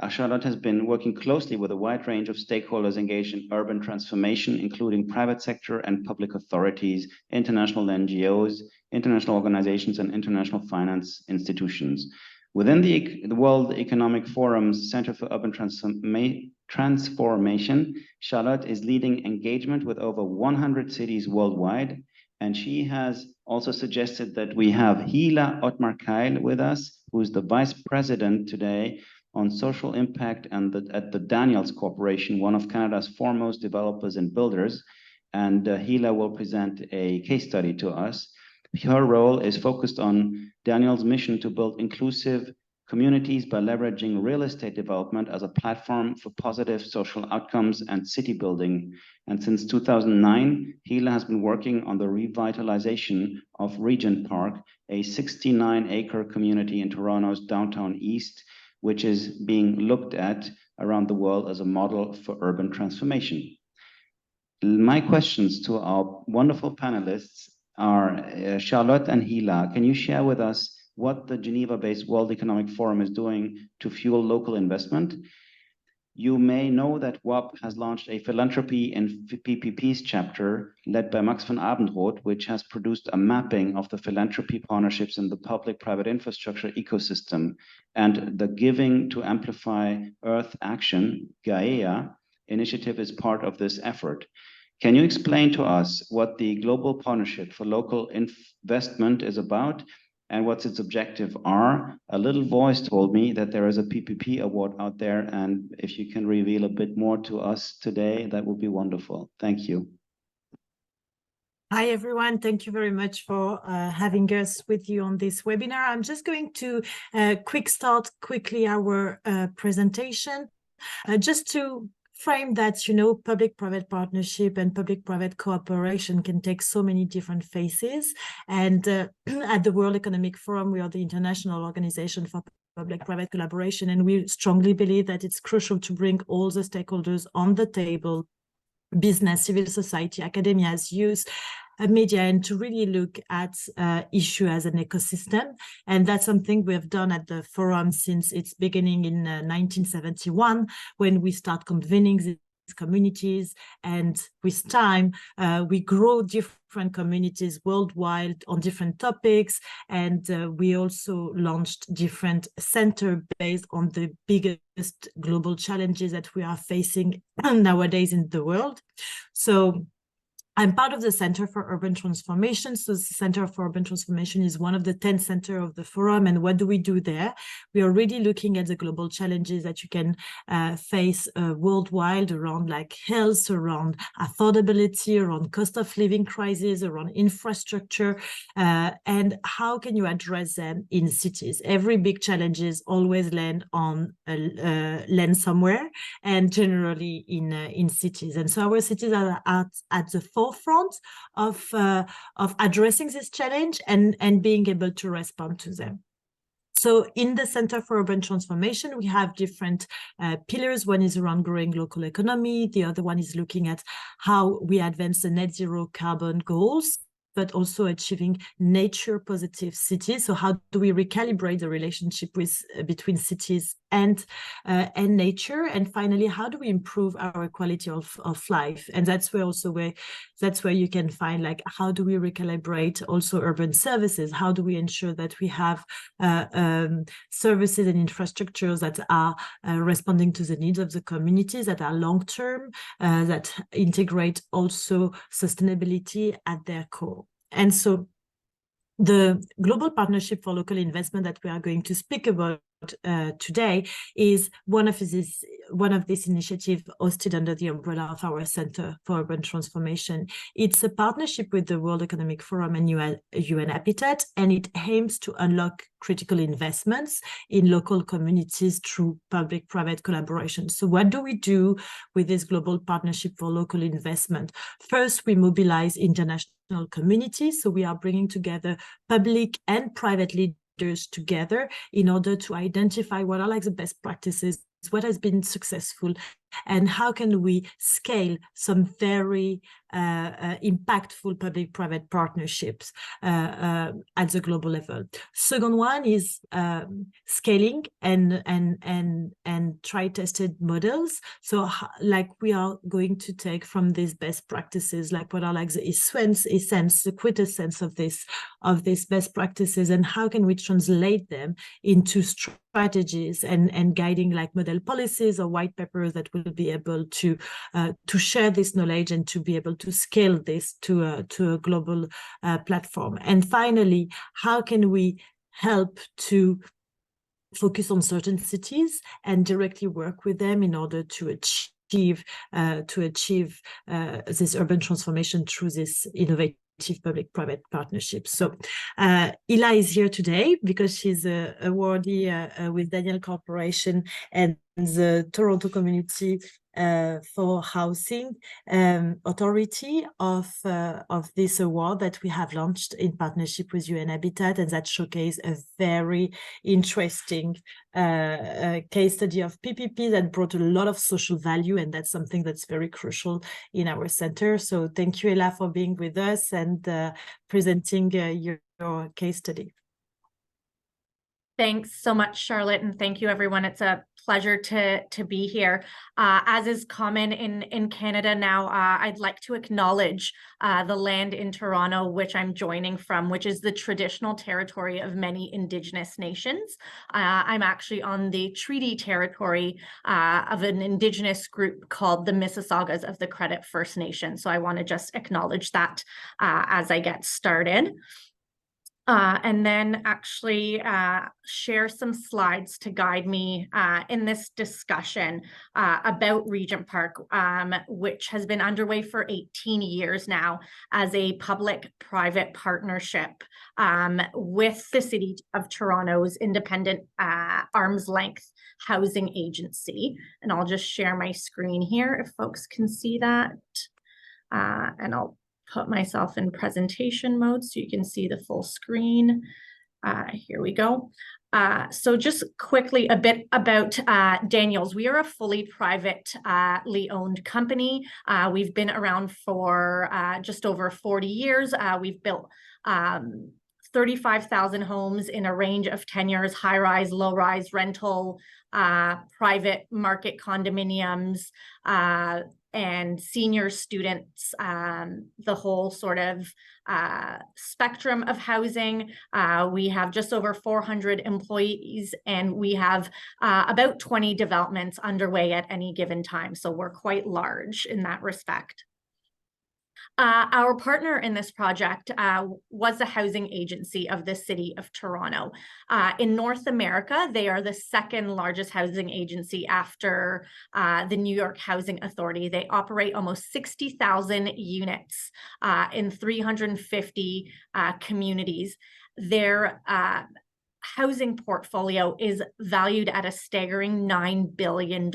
Charlotte has been working closely with a wide range of stakeholders engaged in urban transformation, including private sector and public authorities, international NGOs, international organizations, and international finance institutions. Within the World Economic Forum's Center for Urban Transformation, Charlotte is leading engagement with over 100 cities worldwide, and she has also suggested that we have Hila Otmar-Keil with us, who is the Vice President today on social impact and at the Daniels Corporation, one of Canada's foremost developers and builders. And Hila will present a case study to us. Her role is focused on Daniels' mission to build inclusive communities by leveraging real estate development as a platform for positive social outcomes and city building. And since 2009, Hila has been working on the revitalization of Regent Park, a 69-acre community in Toronto's downtown east, which is being looked at around the world as a model for urban transformation. My questions to our wonderful panelists are Charlotte and Hila. Can you share with us what the Geneva-based World Economic Forum is doing to fuel local investment? You may know that WAP has launched a philanthropy and PPPs chapter led by Max van Abendroth, which has produced a mapping of the philanthropy partnerships in the public-private infrastructure ecosystem. And the Giving to Amplify Earth Action, GAEA, initiative is part of this effort. Can you explain to us what the Global Partnership for Local Investment is about and what its objectives are? A little voice told me that there is a PPP award out there, and if you can reveal a bit more to us today, that would be wonderful. Thank you. Hi, everyone. Thank you very much for having us with you on this webinar. I'm just going to start quickly our presentation, just to frame that, you know, public-private partnership and public-private cooperation can take so many different faces. And at the World Economic Forum, we are the international organization for public-private collaboration, and we strongly believe that it's crucial to bring all the stakeholders on the table, business, civil society, academia, youth, media, and to really look at issue as an ecosystem. And that's something we have done at the forum since its beginning in 1971, when we start convening these communities. And with time, we grow different communities worldwide on different topics. And we also launched different centers based on the biggest global challenges that we are facing nowadays in the world. So I'm part of the Center for Urban Transformation. So the Center for Urban Transformation is one of the 10 centers of the forum. And what do we do there? We are really looking at the global challenges that you can face worldwide around like health, around affordability, around cost of living crisis, around infrastructure, and how can you address them in cities? Every big challenges always land somewhere, and generally in cities. And so our cities are at the forefront of addressing this challenge and being able to respond to them. So in the Center for Urban Transformation, we have different pillars. One is around growing local economy. The other one is looking at how we advance the net zero carbon goals. but also achieving nature positive cities. So how do we recalibrate the relationship between cities and nature? And finally, how do we improve our quality of life? And that's where you can find, like, how do we recalibrate also urban services? How do we ensure that we have services and infrastructures that are responding to the needs of the communities, that are long-term, that integrate also sustainability at their core? And so the Global Partnership for Local Investment that we are going to speak about today is one of these initiatives hosted under the umbrella of our Center for Urban Transformation. It's a partnership with the World Economic Forum and UN Habitat, and it aims to unlock critical investments in local communities through public-private collaboration. So what do we do with this Global Partnership for Local Investment? First, we mobilize international communities. So we are bringing together public and private leaders together in order to identify what are like the best practices, what has been successful, and how can we scale some very impactful public-private partnerships at the global level. Second one is scaling and try-tested models. So like we are going to take from these best practices, like what are like the essence, the quintessence of these best practices, and how can we translate them into strategies and guiding like model policies or white papers that will be able to share this knowledge and to be able to scale this to a global platform. And finally, how can we help to focus on certain cities and directly work with them in order to achieve this urban transformation through this innovative public-private partnerships. So Ila is here today because she's a awardee with Daniel Corporation and the Toronto Community for Housing Authority of this award that we have launched in partnership with UN Habitat, and that showcased a very interesting case study of PPP that brought a lot of social value, and that's something that's very crucial in our center. So thank you, Ella, for being with us and presenting your case study. Thanks so much, Charlotte, and thank you, everyone. It's a pleasure to be here. As is common in Canada now, I'd like to acknowledge the land in Toronto, which I'm joining from, which is the traditional territory of many Indigenous nations. I'm actually on the treaty territory of an Indigenous group called the Mississaugas of the Credit First Nation. So I want to just acknowledge that as I get started. And then actually share some slides to guide me in this discussion about Regent Park, which has been underway for 18 years now as a public-private partnership with the City of Toronto's independent arm's length housing agency. And I'll just share my screen here if folks can see that. And I'll put myself in presentation mode so you can see the full screen. Here we go. So just quickly a bit about Daniels. We are a fully privately owned company. We've been around for just over 40 years. We've built 35,000 homes in a range of tenures: high-rise, low-rise, rental, private market condominiums, and senior students, the whole sort of spectrum of housing. We have just over 400 employees, and we have about 20 developments underway at any given time. So we're quite large in that respect. Our partner in this project was the housing agency of the City of Toronto. In North America, they are the second largest housing agency after the New York Housing Authority. They operate almost 60,000 units in 350 communities. Their housing portfolio is valued at a staggering $9 billion.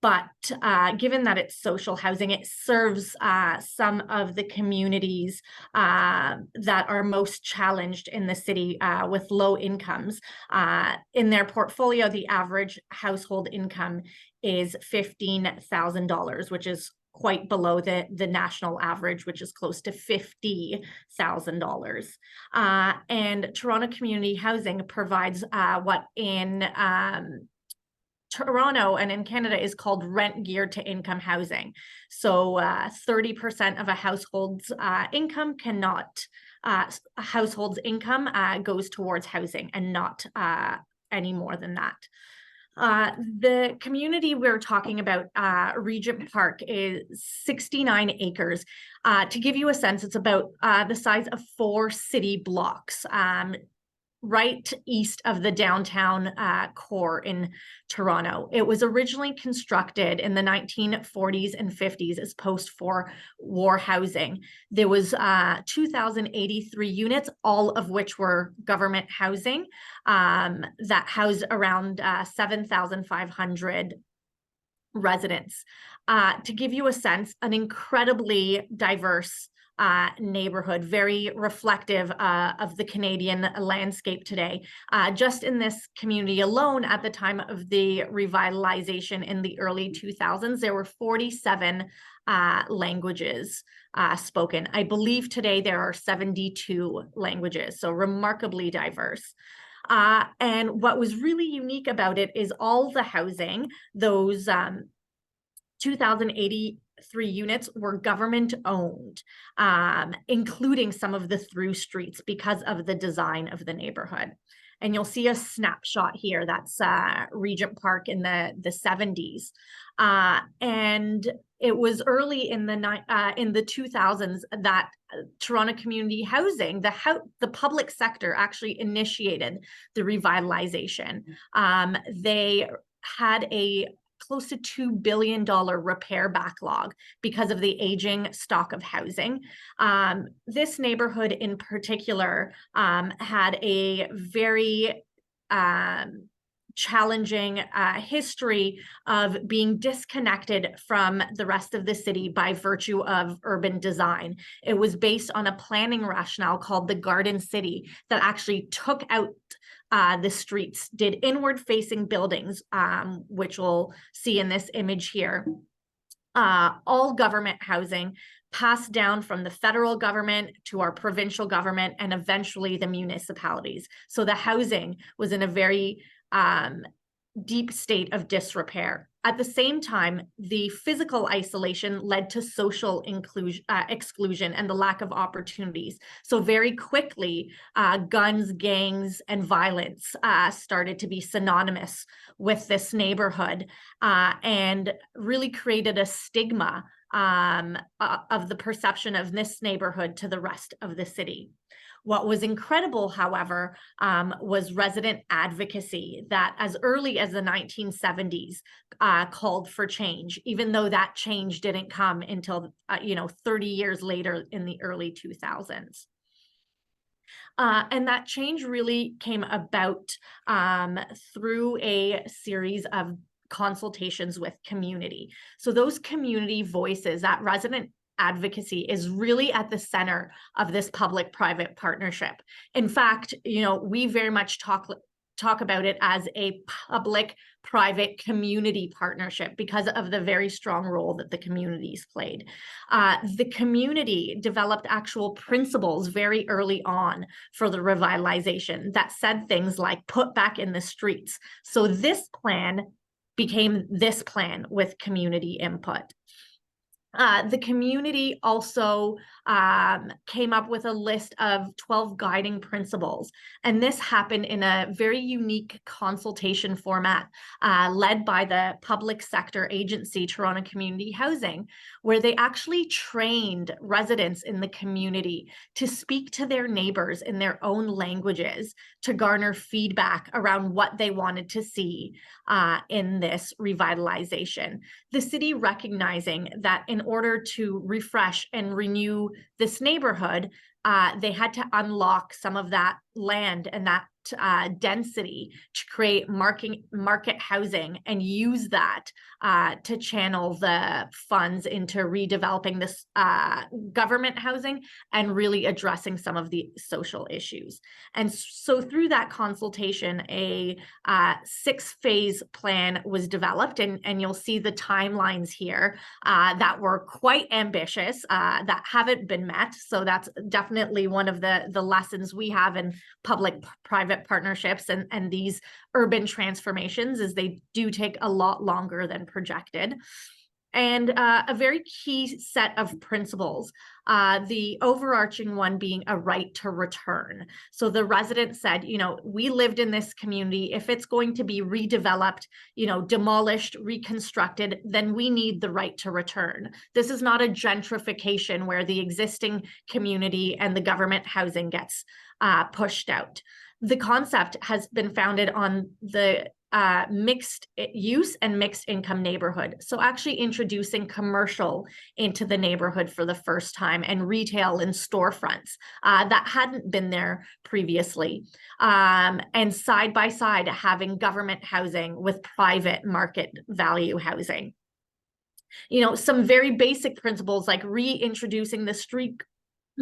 But given that it's social housing, it serves some of the communities that are most challenged in the city with low incomes. In their portfolio, the average household income is $15,000, which is quite below the national average, which is close to $50,000. And Toronto Community Housing provides what in Toronto and in Canada is called rent geared to income housing. So 30% of a household's income goes towards housing and not any more than that. The community we're talking about, Regent Park, is 69 acres. To give you a sense, it's about the size of 4 city blocks, right east of the downtown core in Toronto. It was originally constructed in the 1940s and 50s as post-war housing. There was 2,083 units, all of which were government housing, that housed around 7,500 residents. To give you a sense, an incredibly diverse neighborhood, very reflective of the Canadian landscape today. Just in this community alone, at the time of the revitalization in the early 2000s, there were 47 languages spoken. I believe today there are 72 languages, so remarkably diverse. And what was really unique about it is all the housing, those 2,083 units were government owned, including some of the through streets because of the design of the neighborhood. And you'll see a snapshot here. That's Regent Park in the 70s. And it was early in the 2000s that Toronto Community Housing, the public sector, actually initiated the revitalization. They had a close to $2 billion repair backlog because of the aging stock of housing. This neighborhood in particular had a very challenging history of being disconnected from the rest of the city by virtue of urban design. It was based on a planning rationale called the Garden City that actually took out the streets, did inward-facing buildings, which we'll see in this image here. All government housing passed down from the federal government to our provincial government and eventually the municipalities. So the housing was in a very deep state of disrepair. At the same time, the physical isolation led to social exclusion and the lack of opportunities. So very quickly, guns, gangs, and violence started to be synonymous with this neighborhood and really created a stigma of the perception of this neighborhood to the rest of the city. What was incredible, however, was resident advocacy that as early as the 1970s called for change, even though that change didn't come until 30 years later in the early 2000s. And that change really came about through a series of consultations with community. So those community voices, that resident advocacy, is really at the center of this public-private partnership. In fact, we very much talk about it as a public-private community partnership because of the very strong role that the communities played. The community developed actual principles very early on for the revitalization that said things like put back in the streets. So this plan became this plan with community input. The community also came up with a list of 12 guiding principles, and this happened in a very unique consultation format led by the public sector agency, Toronto Community Housing, where they actually trained residents in the community to speak to their neighbors in their own languages to garner feedback around what they wanted to see in this revitalization. The city recognizing that in order to refresh and renew this neighborhood, they had to unlock some of that land and that density to create market housing and use that to channel the funds into redeveloping this government housing and really addressing some of the social issues. And so through that consultation, a 6-phase plan was developed, and you'll see the timelines here that were quite ambitious, that haven't been met. So that's definitely one of the lessons we have in public-private partnerships and these urban transformations, is they do take a lot longer than projected. And a very key set of principles, the overarching one being a right to return. So the residents said, you know, we lived in this community. If it's going to be redeveloped, you know, demolished, reconstructed, then we need the right to return. This is not a gentrification where the existing community and the government housing gets pushed out. The concept has been founded on the mixed use and mixed income neighborhood. So actually introducing commercial into the neighborhood for the first time, and retail and storefronts that hadn't been there previously. And side by side, having government housing with private market value housing. You know, some very basic principles like reintroducing the street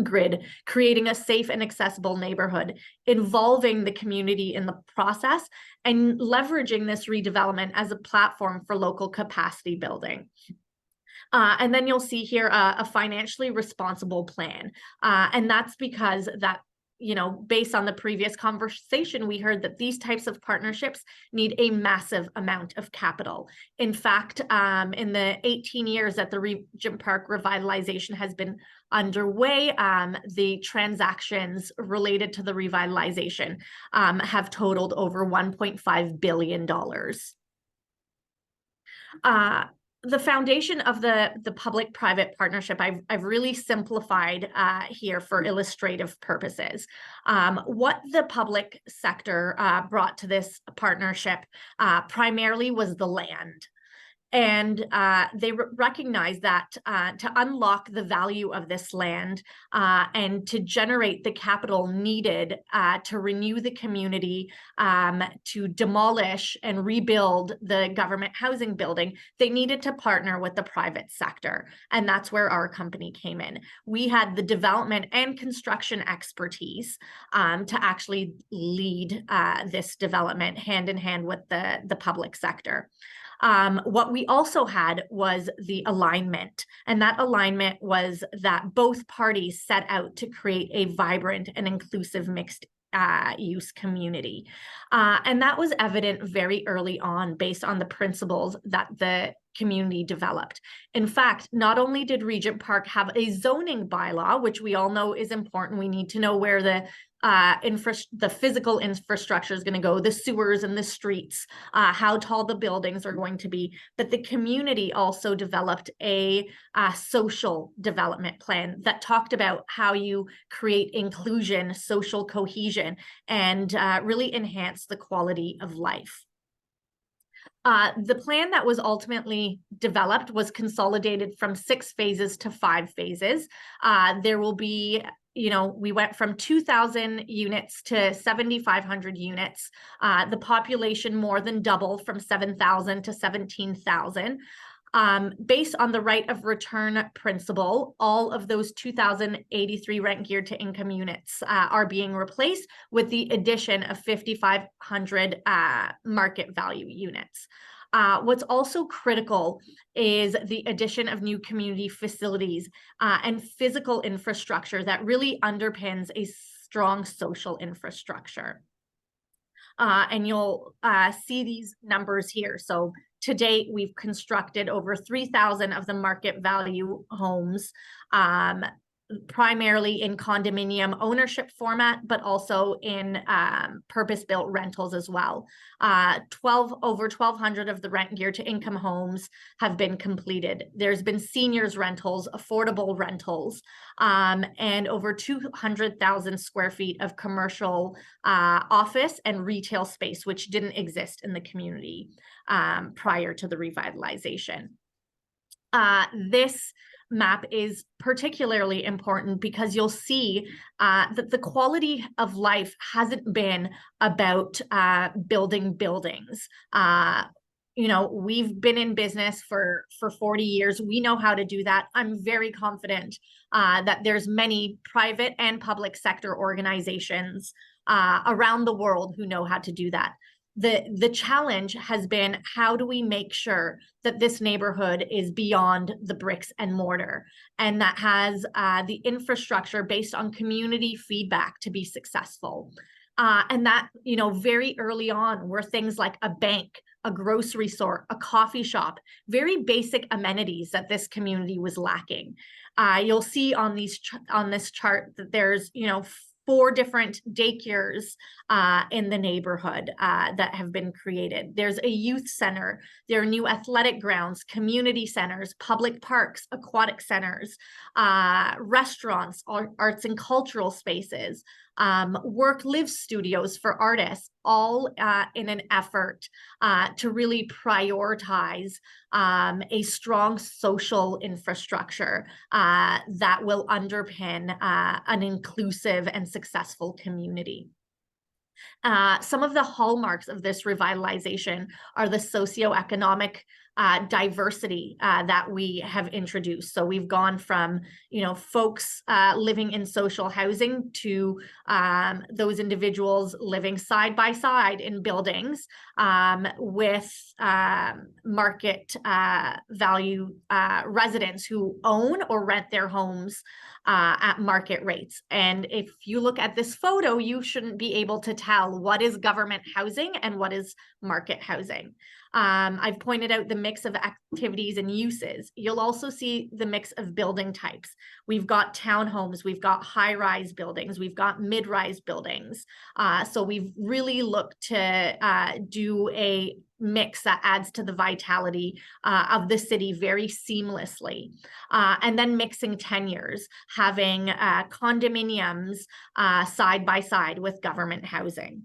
grid, creating a safe and accessible neighborhood, involving the community in the process, and leveraging this redevelopment as a platform for local capacity building. And then you'll see here a financially responsible plan. And that's because that, you know, based on the previous conversation, we heard that these types of partnerships need a massive amount of capital. In fact, in the 18 years that the Regent Park revitalization has been underway, the transactions related to the revitalization have totaled over $1.5 billion. The foundation of the public-private partnership, I've really simplified here for illustrative purposes. What the public sector brought to this partnership primarily was the land. And they recognize that to unlock the value of this land and to generate the capital needed to renew the community, to demolish and rebuild the government housing building, they needed to partner with the private sector. And that's where our company came in. We had the development and construction expertise to actually lead this development hand in hand with the public sector. What we also had was the alignment, and that alignment was that both parties set out to create a vibrant and inclusive mixed use community. And that was evident very early on based on the principles that the community developed. In fact, not only did Regent Park have a zoning bylaw, which we all know is important, we need to know where the physical infrastructure is going to go, the sewers and the streets, how tall the buildings are going to be. But the community also developed a social development plan that talked about how you create inclusion, social cohesion, and really enhance the quality of life. The plan that was ultimately developed was consolidated from 6 phases to 5 phases. There will be, you know, we went from 2,000 units to 7,500 units. The population more than doubled from 7,000 to 17,000. Based on the right of return principle, all of those 2,083 rent geared to income units are being replaced with the addition of 5,500 market value units. What's also critical is the addition of new community facilities and physical infrastructure that really underpins a strong social infrastructure. And you'll see these numbers here. So to date, we've constructed over 3,000 of the market value homes, primarily in condominium ownership format, but also in purpose-built rentals as well. Over 1,200 of the rent geared to income homes have been completed. There's been seniors rentals, affordable rentals, and over 200,000 square feet of commercial office and retail space, which didn't exist in the community prior to the revitalization. This map is particularly important because you'll see that the quality of life hasn't been about building buildings. You know, we've been in business for 40 years. We know how to do that. I'm very confident that there's many private and public sector organizations around the world who know how to do that. The challenge has been, how do we make sure that this neighborhood is beyond the bricks and mortar, and that has the infrastructure based on community feedback to be successful? And that, you know, very early on were things like a bank, a grocery store, a coffee shop, very basic amenities that this community was lacking. You'll see on this chart that there's, you know, 4 different daycares in the neighborhood that have been created. There's a youth center, there are new athletic grounds, community centers, public parks, aquatic centers, restaurants, arts and cultural spaces, work-live studios for artists, all in an effort to really prioritize a strong social infrastructure that will underpin an inclusive and successful community. Some of the hallmarks of this revitalization are the socioeconomic diversity that we have introduced. So we've gone from, you know, folks living in social housing to those individuals living side by side in buildings with market value residents who own or rent their homes at market rates. And if you look at this photo, you shouldn't be able to tell what is government housing and what is market housing. I've pointed out the mix of activities and uses. You'll also see the mix of building types. We've got townhomes, we've got high-rise buildings, we've got mid-rise buildings. So we've really looked to do a mix that adds to the vitality of the city very seamlessly. And then mixing tenures, having condominiums side by side with government housing.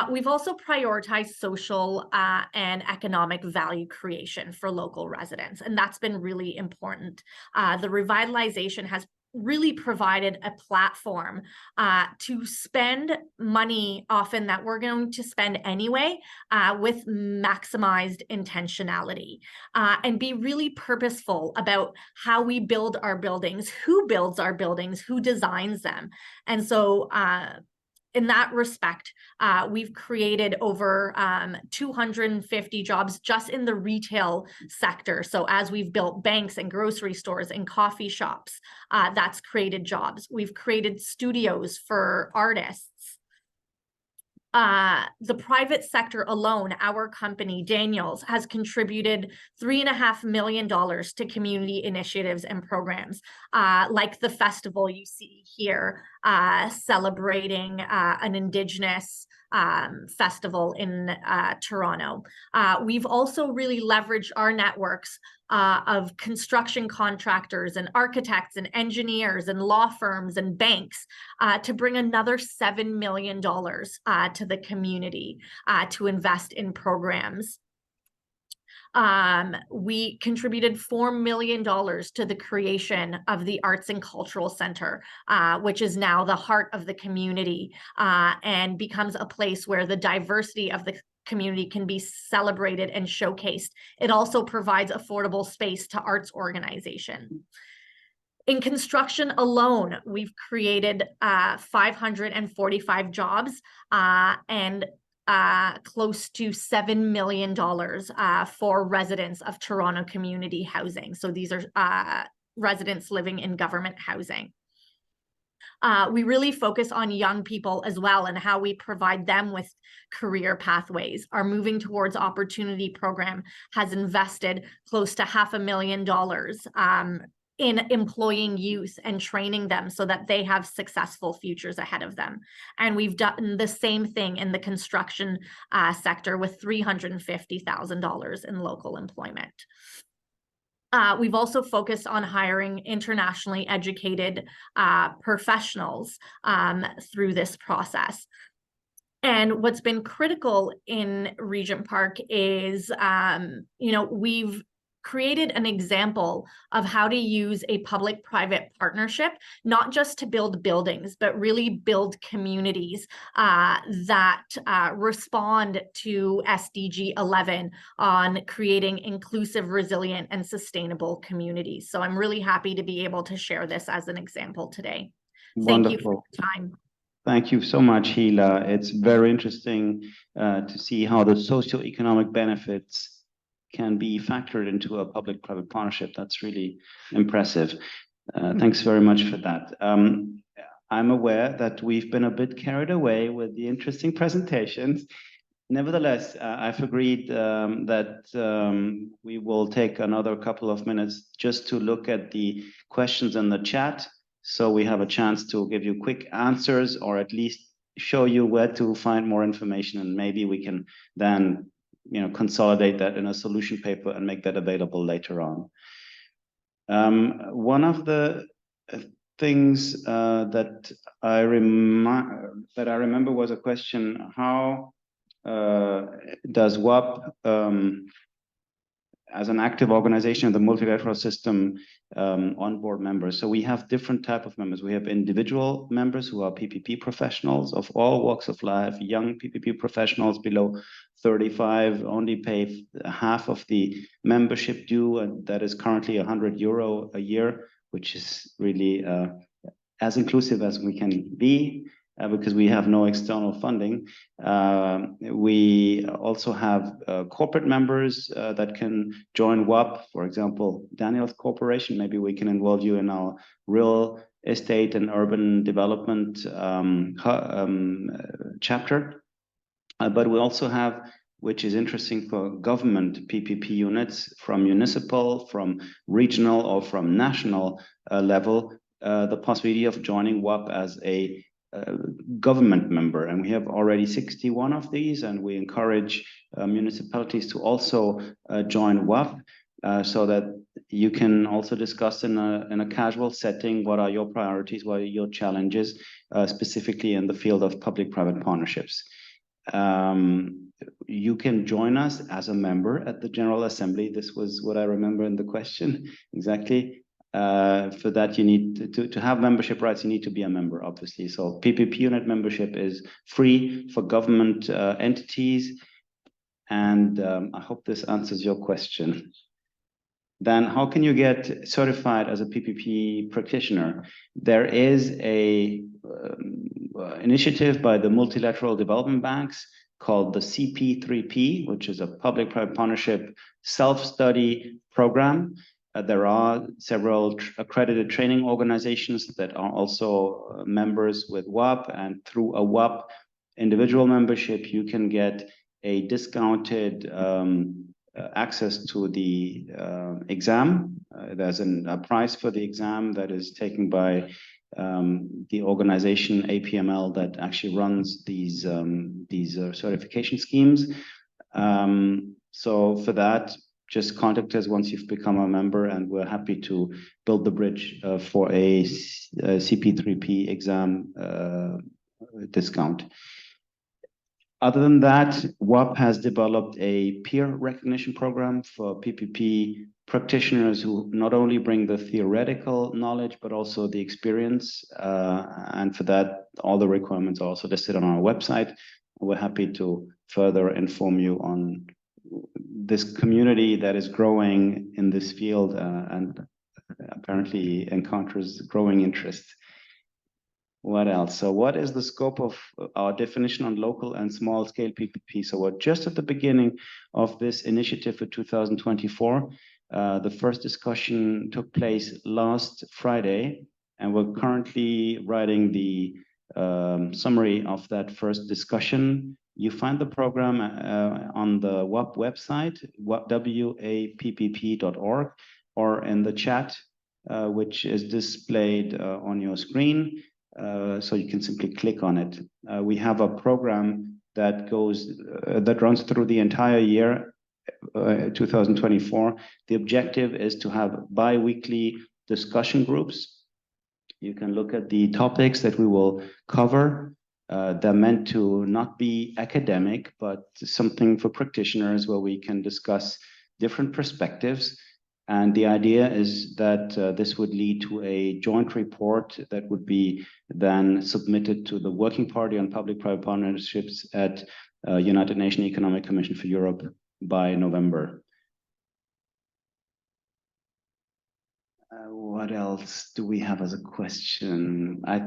We've also prioritized social and economic value creation for local residents, and that's been really important. The revitalization has really provided a platform to spend money often that we're going to spend anyway with maximized intentionality and be really purposeful about how we build our buildings, who builds our buildings, who designs them. And so in that respect, we've created over 250 jobs just in the retail sector. So as we've built banks and grocery stores and coffee shops, that's created jobs. We've created studios for artists. The private sector alone, our company, Daniels, has contributed $3.5 million to community initiatives and programs, like the festival you see here, celebrating an Indigenous festival in Toronto. We've also really leveraged our networks of construction contractors and architects and engineers and law firms and banks to bring another $7 million to the community to invest in programs. We contributed $4 million to the creation of the Arts and Cultural Center, which is now the heart of the community and becomes a place where the diversity of the community can be celebrated and showcased. It also provides affordable space to arts organizations. In construction alone, we've created 545 jobs and close to $7 million for residents of Toronto community housing. So these are residents living in government housing. We really focus on young people as well and how we provide them with career pathways. Our Moving Towards Opportunity program has invested close to $500,000 in employing youth and training them so that they have successful futures ahead of them. And we've done the same thing in the construction sector with $350,000 in local employment. We've also focused on hiring internationally educated professionals through this process. And what's been critical in Regent Park is, we've created an example of how to use a public-private partnership, not just to build buildings, but really build communities that respond to SDG 11 on creating inclusive, resilient, and sustainable communities. So I'm really happy to be able to share this as an example today. Thank you for your time. Thank you so much, Hila. It's very interesting to see how the socioeconomic benefits can be factored into a public-private partnership. That's really impressive. Thanks very much for that. I'm aware that we've been a bit carried away with the interesting presentations. Nevertheless, I've agreed that we will take another couple of minutes just to look at the questions in the chat, so we have a chance to give you quick answers, or at least show you where to find more information, and maybe we can then consolidate that in a solution paper and make that available later on. One of the things that I remember was a question: how does WAP, as an active organization in the multilateral system, onboard members? So we have different type of members. We have individual members who are PPP professionals of all walks of life, young PPP professionals below 35, only pay half of the membership due, and that is currently €100 a year, which is really as inclusive as we can be, because we have no external funding. We also have corporate members that can join WAP. For example, Daniel's corporation, maybe we can involve you in our real estate and urban development chapter. But we also have, which is interesting for government PPP units, from municipal, from regional, or from national level, the possibility of joining WAP as a government member. And we have already 61 of these, and we encourage municipalities to also join WAP, so that you can also discuss in a casual setting what are your priorities, what are your challenges, specifically in the field of public-private partnerships. You can join us as a member at the General Assembly. This was what I remember in the question exactly. For that, you need to have membership rights. You need to be a member, obviously. So PPP unit membership is free for government entities. And I hope this answers your question. Then how can you get certified as a PPP practitioner? There is a initiative by the multilateral development banks called the CP3P, which is a public-private partnership self-study program. There are several accredited training organizations that are also members with WAP, and through a WAP individual membership, you can get a discounted access to the exam. There's a price for the exam that is taken by the organization APML that actually runs these certification schemes. So for that, just contact us once you've become a member, and we're happy to build the bridge for a CP3P exam discount. Other than that, WAP has developed a peer recognition program for PPP practitioners who not only bring the theoretical knowledge, but also the experience. And for that, all the requirements are also listed on our website. We're happy to further inform you on this community that is growing in this field and apparently encounters growing interest. What else? So what is the scope of our definition on local and small scale PPP? So we're just at the beginning of this initiative for 2024. The first discussion took place last Friday, and we're currently writing the summary of that first discussion. You find the program on the WAP website, wappp.org, or in the chat, which is displayed on your screen. So you can simply click on it. We have a program that runs through the entire year, 2024. The objective is to have bi-weekly discussion groups. You can look at the topics that we will cover. They're meant to not be academic, but something for practitioners where we can discuss different perspectives. And the idea is that this would lead to a joint report that would be then submitted to the Working Party on Public-Private Partnerships at United Nations Economic Commission for Europe by November. What else do we have as a question? I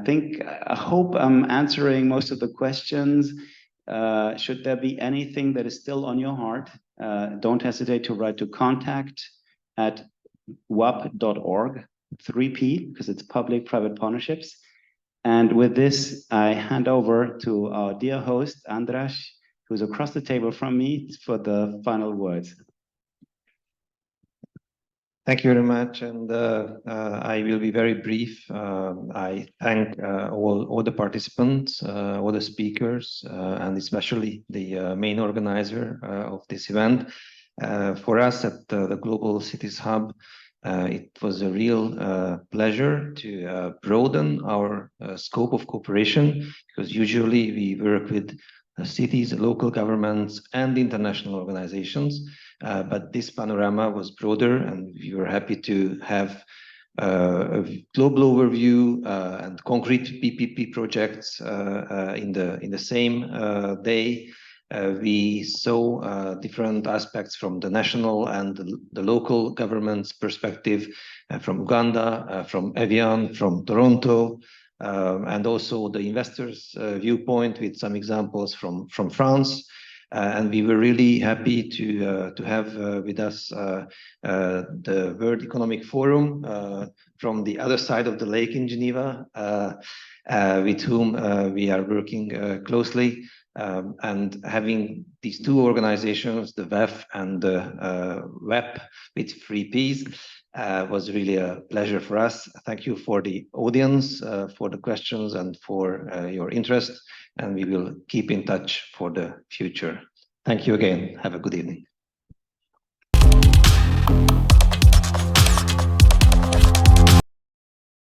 hope I'm answering most of the questions. Should there be anything that is still on your heart, don't hesitate to write to contact@wap.org, 3P, because it's public-private partnerships. And with this, I hand over to our dear host, Andras, who's across the table from me, for the final words. Thank you very much, and I will be very brief. I thank all the participants, all the speakers, and especially the main organizer of this event. For us at the Global Cities Hub, it was a real pleasure to broaden our scope of cooperation, because usually we work with cities, local governments, and international organizations. But this panorama was broader, and we were happy to have a global overview and concrete PPP projects in the same day. We saw different aspects from the national and the local government's perspective, from Uganda, from Evian, from Toronto, and also the investors' viewpoint with some examples from France. And we were really happy to have with us the World Economic Forum from the other side of the lake in Geneva, with whom we are working closely. And having these two organizations, the WEF and the WEP with 3Ps, was really a pleasure for us. Thank you for the audience, for the questions, and for your interest. And we will keep in touch for the future. Thank you again. Have a good evening.